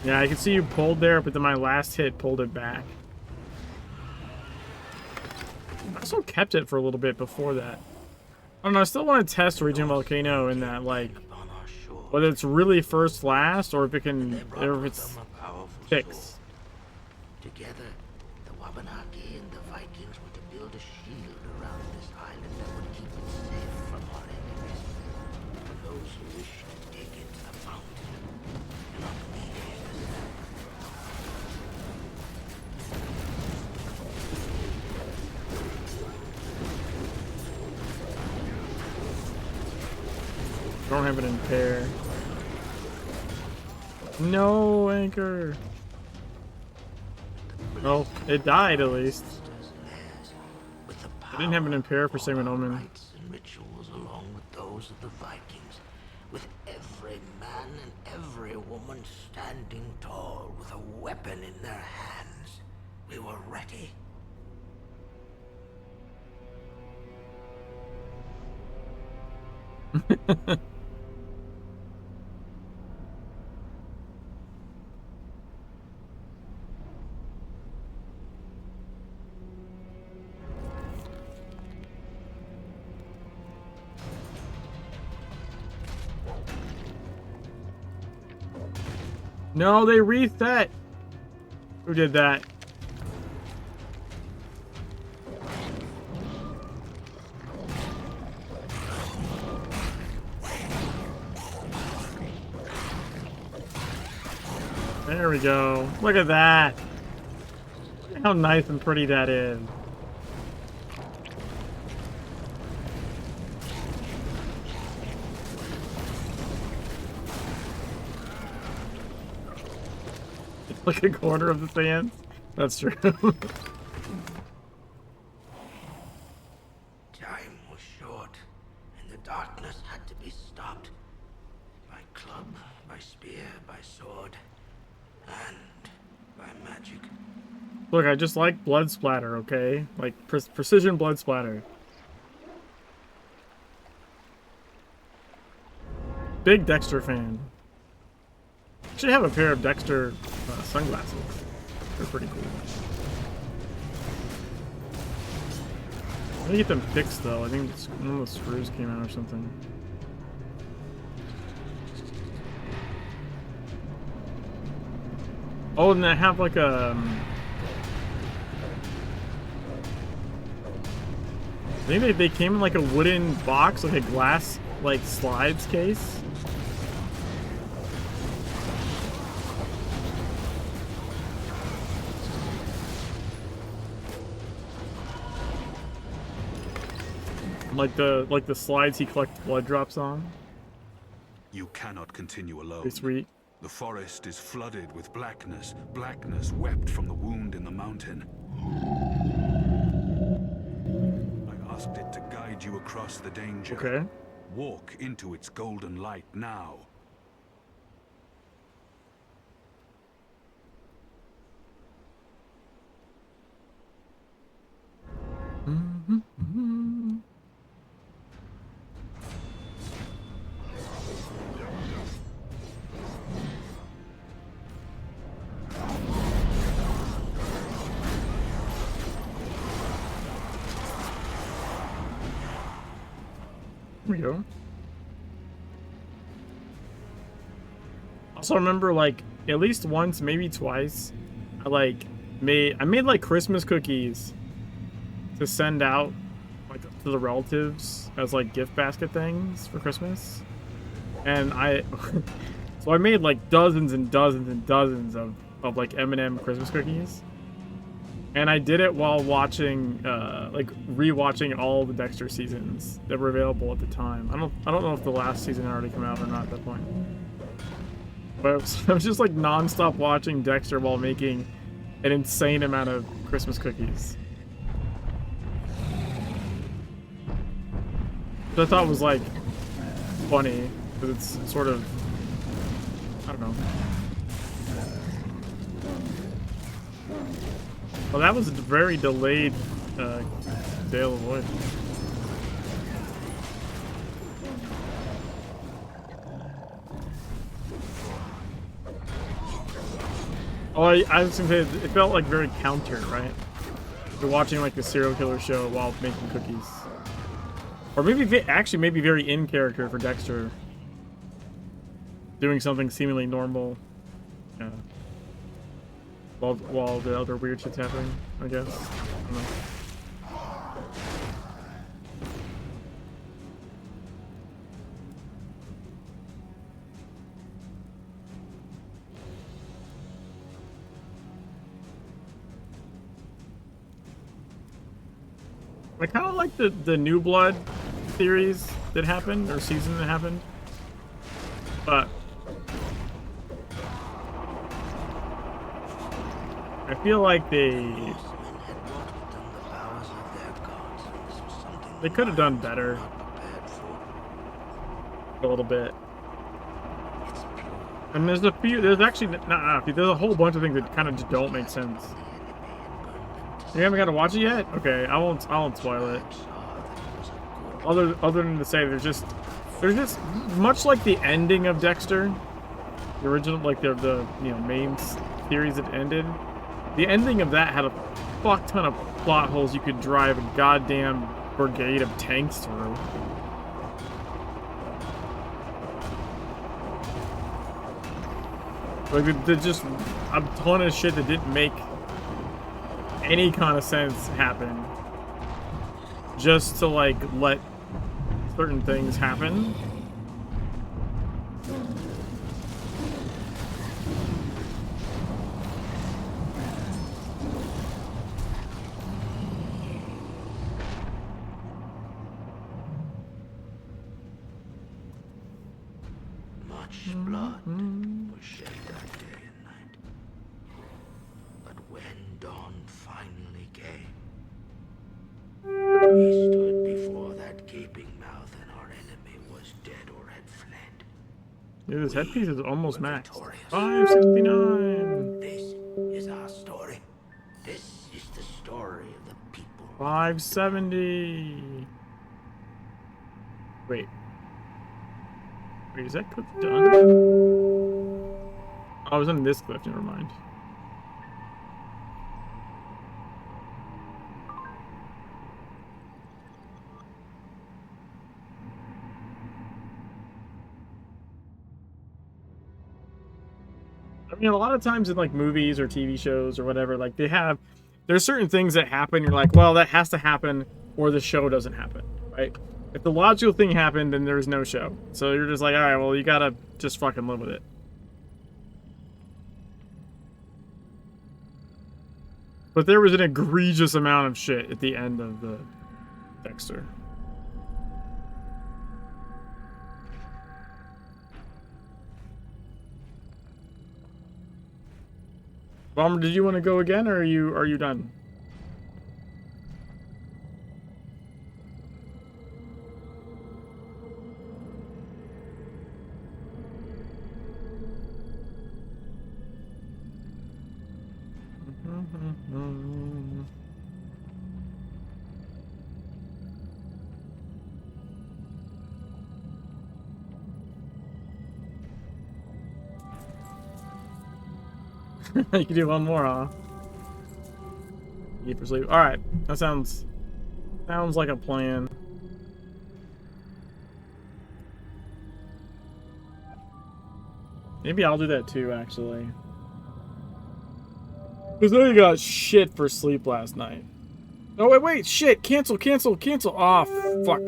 [SPEAKER 1] Yeah, I can see you pulled there, but then my last hit pulled it back. I also kept it for a little bit before that. I don't know, I still want to test Region Volcano in that, like, whether it's really first last or if it can, or if it's fixed.
[SPEAKER 2] Together, the Wabanaki and the Vikings were to build a shield around this island that would keep it safe from our enemies. For those who wish to dig into the mountain, cannot be here to stand.
[SPEAKER 1] Don't have it in pair. No anchor. Well, it died at least. I didn't have it in pair for Sacred Omen.
[SPEAKER 2] Rites and rituals along with those of the Vikings, with every man and every woman standing tall with a weapon in their hands. We were ready.
[SPEAKER 1] No, they reset. Who did that? There we go. Look at that. Look how nice and pretty that is. Like a quarter of the sands. That's true.
[SPEAKER 2] Time was short, and the darkness had to be stopped. By club, by spear, by sword, and by magic.
[SPEAKER 1] Look, I just like blood splatter, okay? Like precision blood splatter. Big Dexter fan. Actually have a pair of Dexter sunglasses. They're pretty cool. I'm gonna get them fixed though. I think one of the screws came out or something. Oh, and I have like a... I think they came in like a wooden box, like a glass, like slides case. Like the slides he collects blood drops on.
[SPEAKER 11] You cannot continue alone.
[SPEAKER 1] Pretty sweet.
[SPEAKER 11] The forest is flooded with blackness. Blackness wept from the wound in the mountain. I asked it to guide you across the danger.
[SPEAKER 1] Okay.
[SPEAKER 11] Walk into its golden light now.
[SPEAKER 1] Here we go. Also remember, like, at least once, maybe twice, I made like Christmas cookies to send out like to the relatives as like gift basket things for Christmas. And so I made like dozens and dozens and dozens of like M&M Christmas cookies. And I did it while watching, like rewatching all the Dexter seasons that were available at the time. I don't know if the last season had already come out or not at that point. But I was just like non-stop watching Dexter while making an insane amount of Christmas cookies. Which I thought was like funny, because it's sort of, I don't know. Well, that was a very delayed Dale of Void. Oh, I was gonna say, it felt like very counter, right? You're watching like a serial killer show while making cookies. Or maybe, actually, maybe very in character for Dexter. Doing something seemingly normal. Yeah. While the other weird shit's happening, I guess. I don't know. I kind of like the New Blood series that happened, or season that happened. But I feel like they could have done better a little bit. And there's actually there's a whole bunch of things that kind of just don't make sense. You haven't got to watch it yet? Okay, I won't spoil it. Other than to say there's just much like the ending of Dexter, the original, like the main series that ended. The ending of that had a fuck ton of plot holes you could drive a goddamn brigade of tanks through. Like, there's just a ton of shit that didn't make any kind of sense happen. Just to, like, let certain things happen.
[SPEAKER 2] Much blood was shed that day and night. But when dawn finally came, we stood before that gaping mouth and our enemy was dead or had fled.
[SPEAKER 1] Yeah, this headpiece is almost max. 569.
[SPEAKER 2] This is our story. This is the story of the people.
[SPEAKER 1] 570. Wait, is that clip done? Oh, I was on this clip, never mind. I mean, a lot of times in like movies or TV shows or whatever, like there's certain things that happen, you're like, well, that has to happen or the show doesn't happen, right? If the logical thing happened, then there's no show. So you're just like, all right, well, you gotta just fucking live with it. But there was an egregious amount of shit at the end of the Dexter. Bomber, did you want to go again, or are you done? You can do one more, huh? Keep for sleep. All right, that sounds like a plan. Maybe I'll do that too, actually. Because I got shit for sleep last night. Oh, wait, shit. Cancel. Ah, fuck.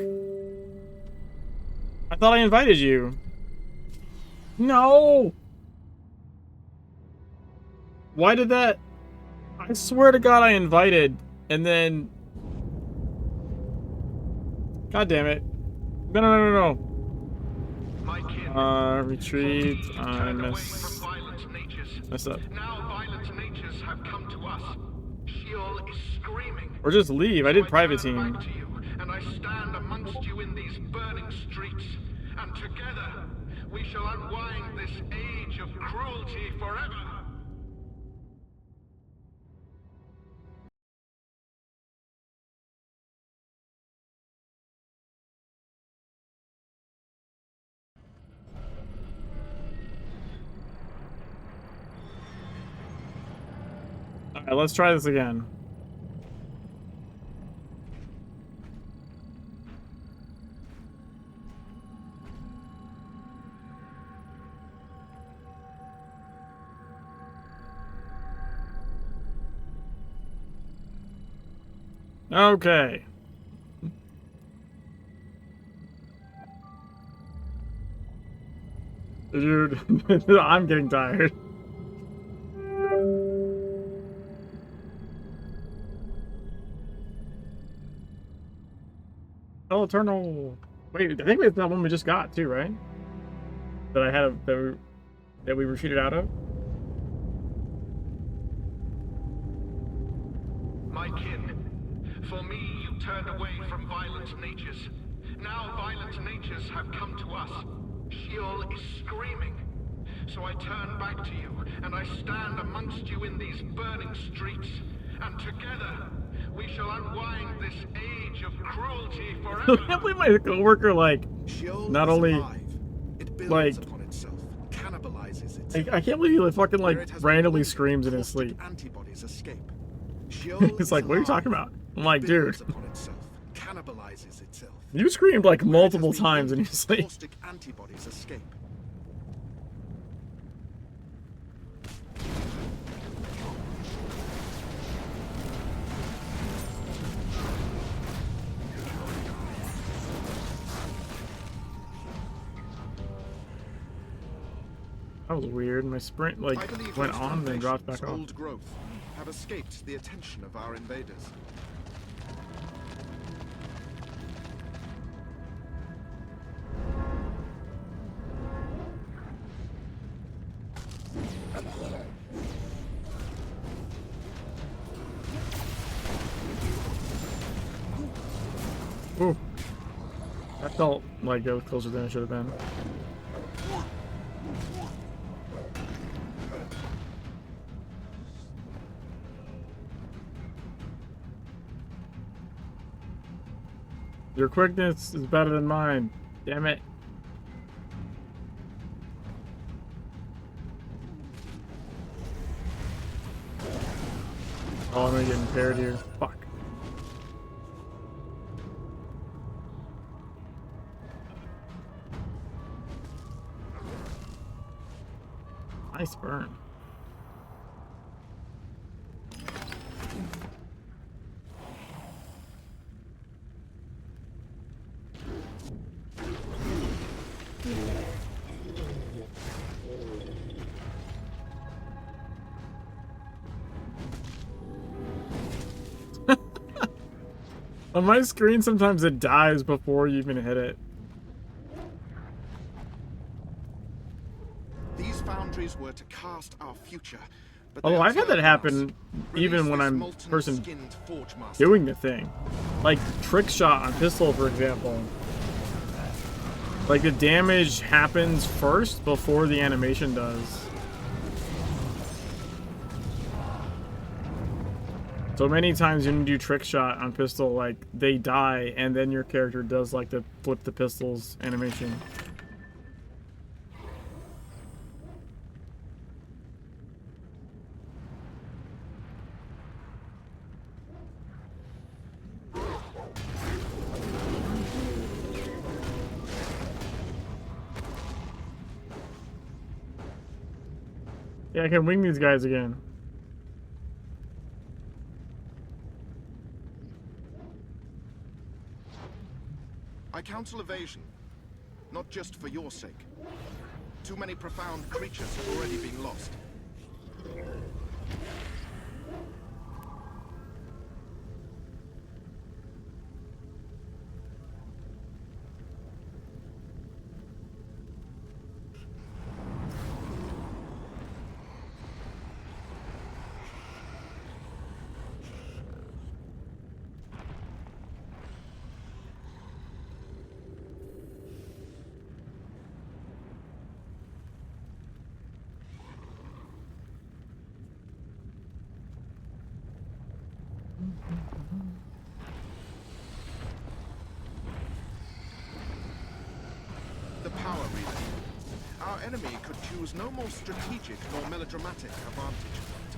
[SPEAKER 1] I thought I invited you. No! Why did that... I swear to God I invited, and then... God damn it. No. Retreat. I messed up.
[SPEAKER 9] Now violent natures have come to us. Sheol is screaming.
[SPEAKER 1] Or just leave. I did private
[SPEAKER 9] turn
[SPEAKER 1] team.
[SPEAKER 9] back to you, and I stand amongst you in these burning streets. And together, we shall unwind this age of cruelty forever.
[SPEAKER 1] Alright, let's try this again. Okay. Dude, I'm getting tired. Oh, Eternal. Wait, I think it's that one we just got too, right? That I had that we retreated out of.
[SPEAKER 9] My kin, for me you turned away from violent natures. Now violent natures have come to us. Sheol is screaming. So I turn back to you, and I stand amongst you in these burning streets. And together, we shall unwind this age of cruelty forever.
[SPEAKER 1] I can't believe my coworker, like, not only, like, I can't believe he like, fucking, like, randomly screams in his sleep. He's like, what are you talking about? I'm like, dude. You screamed, like, multiple times in your sleep. That was weird. My sprint, like, went on and then dropped back off.
[SPEAKER 10] Old growth have escaped the attention of our invaders.
[SPEAKER 1] Ooh. That felt like it was closer than it should have been. Your quickness is better than mine. Damn it. Oh, I'm gonna get impaired here. Fuck. Nice burn. On my screen, sometimes it dies before you even hit it.
[SPEAKER 10] These foundries were to cast our future. But
[SPEAKER 1] Oh, I've had that happen even when I'm person doing the thing. Like trick shot on pistol, for example. Like the damage happens first before the animation does. So many times when you do trick shot on pistol, like they die and then your character does like the flip the pistols animation. Yeah, I can wing these guys again.
[SPEAKER 10] I counsel evasion, not just for your sake. Too many profound creatures have already been lost. The power relay. Our enemy could choose no more strategic nor melodramatic advantage of it.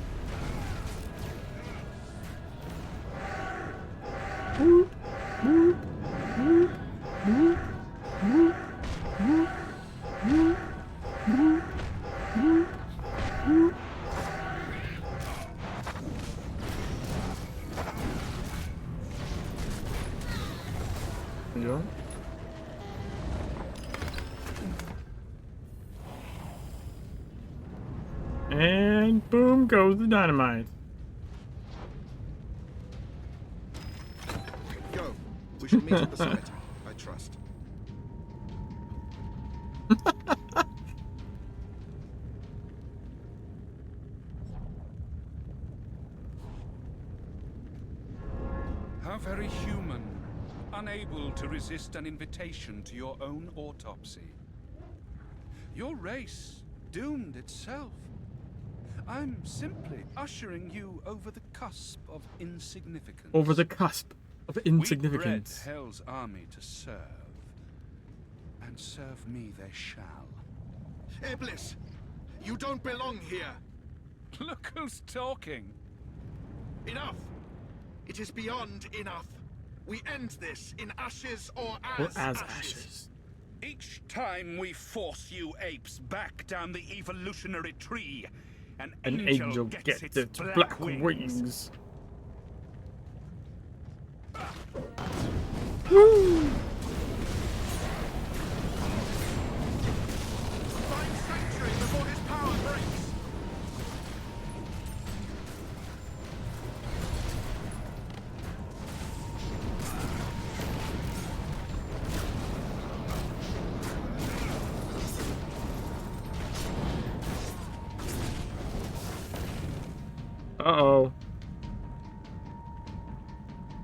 [SPEAKER 1] Yeah. And boom goes the dynamite.
[SPEAKER 10] Go. We shall meet at the summit, I trust.
[SPEAKER 11] How very human. Unable to resist an invitation to your own autopsy. Your race doomed itself. I'm simply ushering you over the cusp of insignificance.
[SPEAKER 1] Over the cusp of insignificance.
[SPEAKER 11] We bred Hell's army to serve, and serve me they shall.
[SPEAKER 10] Iblis! You don't belong here!
[SPEAKER 11] Look who's talking!
[SPEAKER 10] Enough! It is beyond enough. We end this in ashes or
[SPEAKER 1] Or
[SPEAKER 10] as,
[SPEAKER 1] as
[SPEAKER 10] ashes.
[SPEAKER 1] ashes.
[SPEAKER 11] Each time we force you apes back down the evolutionary tree, an angel gets its black wings.
[SPEAKER 1] Woo!
[SPEAKER 10] Find sanctuary before his power breaks!
[SPEAKER 1] Uh-oh.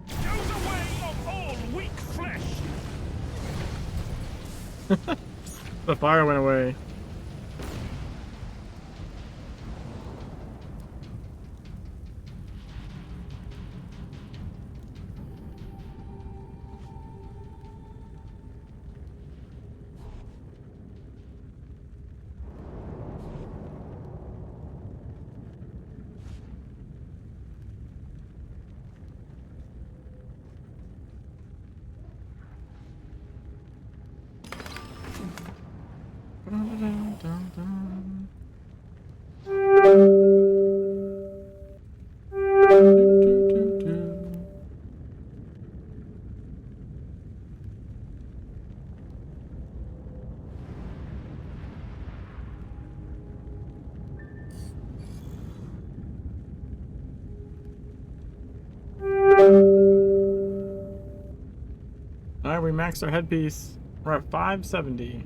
[SPEAKER 11] Go the way of all weak flesh!
[SPEAKER 1] The fire went away. Alright, we maxed our headpiece. We're at 570.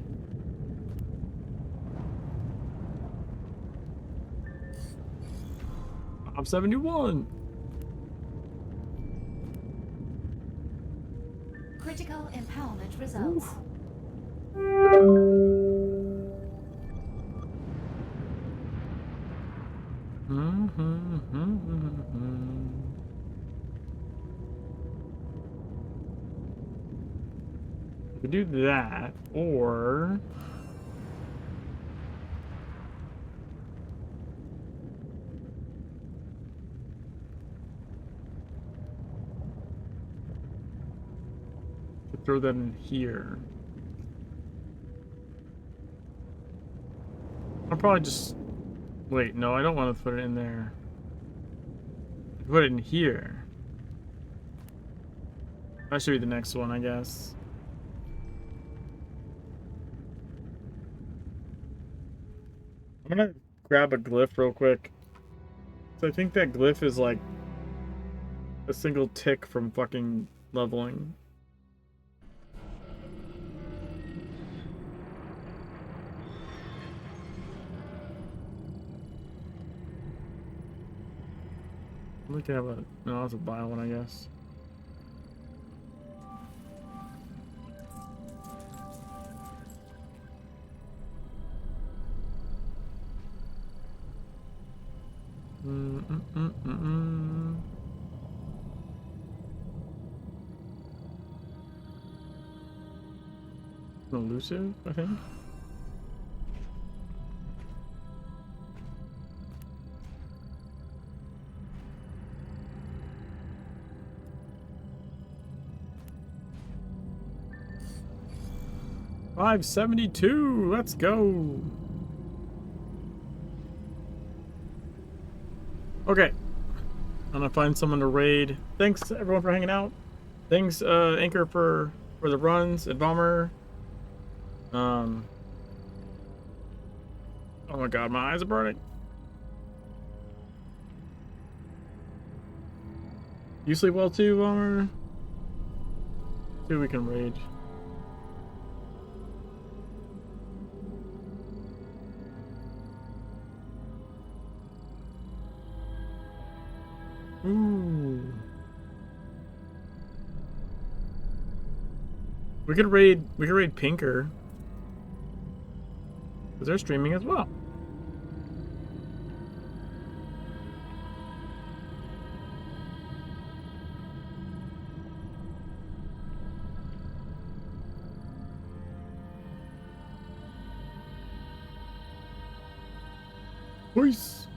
[SPEAKER 1] I'm 71.
[SPEAKER 5] Critical empowerment results.
[SPEAKER 1] We could do that, or throw that in here. I'll probably just Wait, no, I don't want to put it in there. Put it in here. That should be the next one, I guess. I'm gonna grab a glyph real quick. So I think that glyph is like a single tick from fucking leveling. We can have a... No, I'll have to buy one, I guess. Elusive, I think. $572. Let's go. Okay. I'm gonna find someone to raid. Thanks everyone for hanging out. Thanks Anchor for the runs and Bomber. Oh my god, my eyes are burning. You sleep well too, Bomber? See if we can raid. Ooh. We could raid Pinker. Because they're streaming as well. Peace.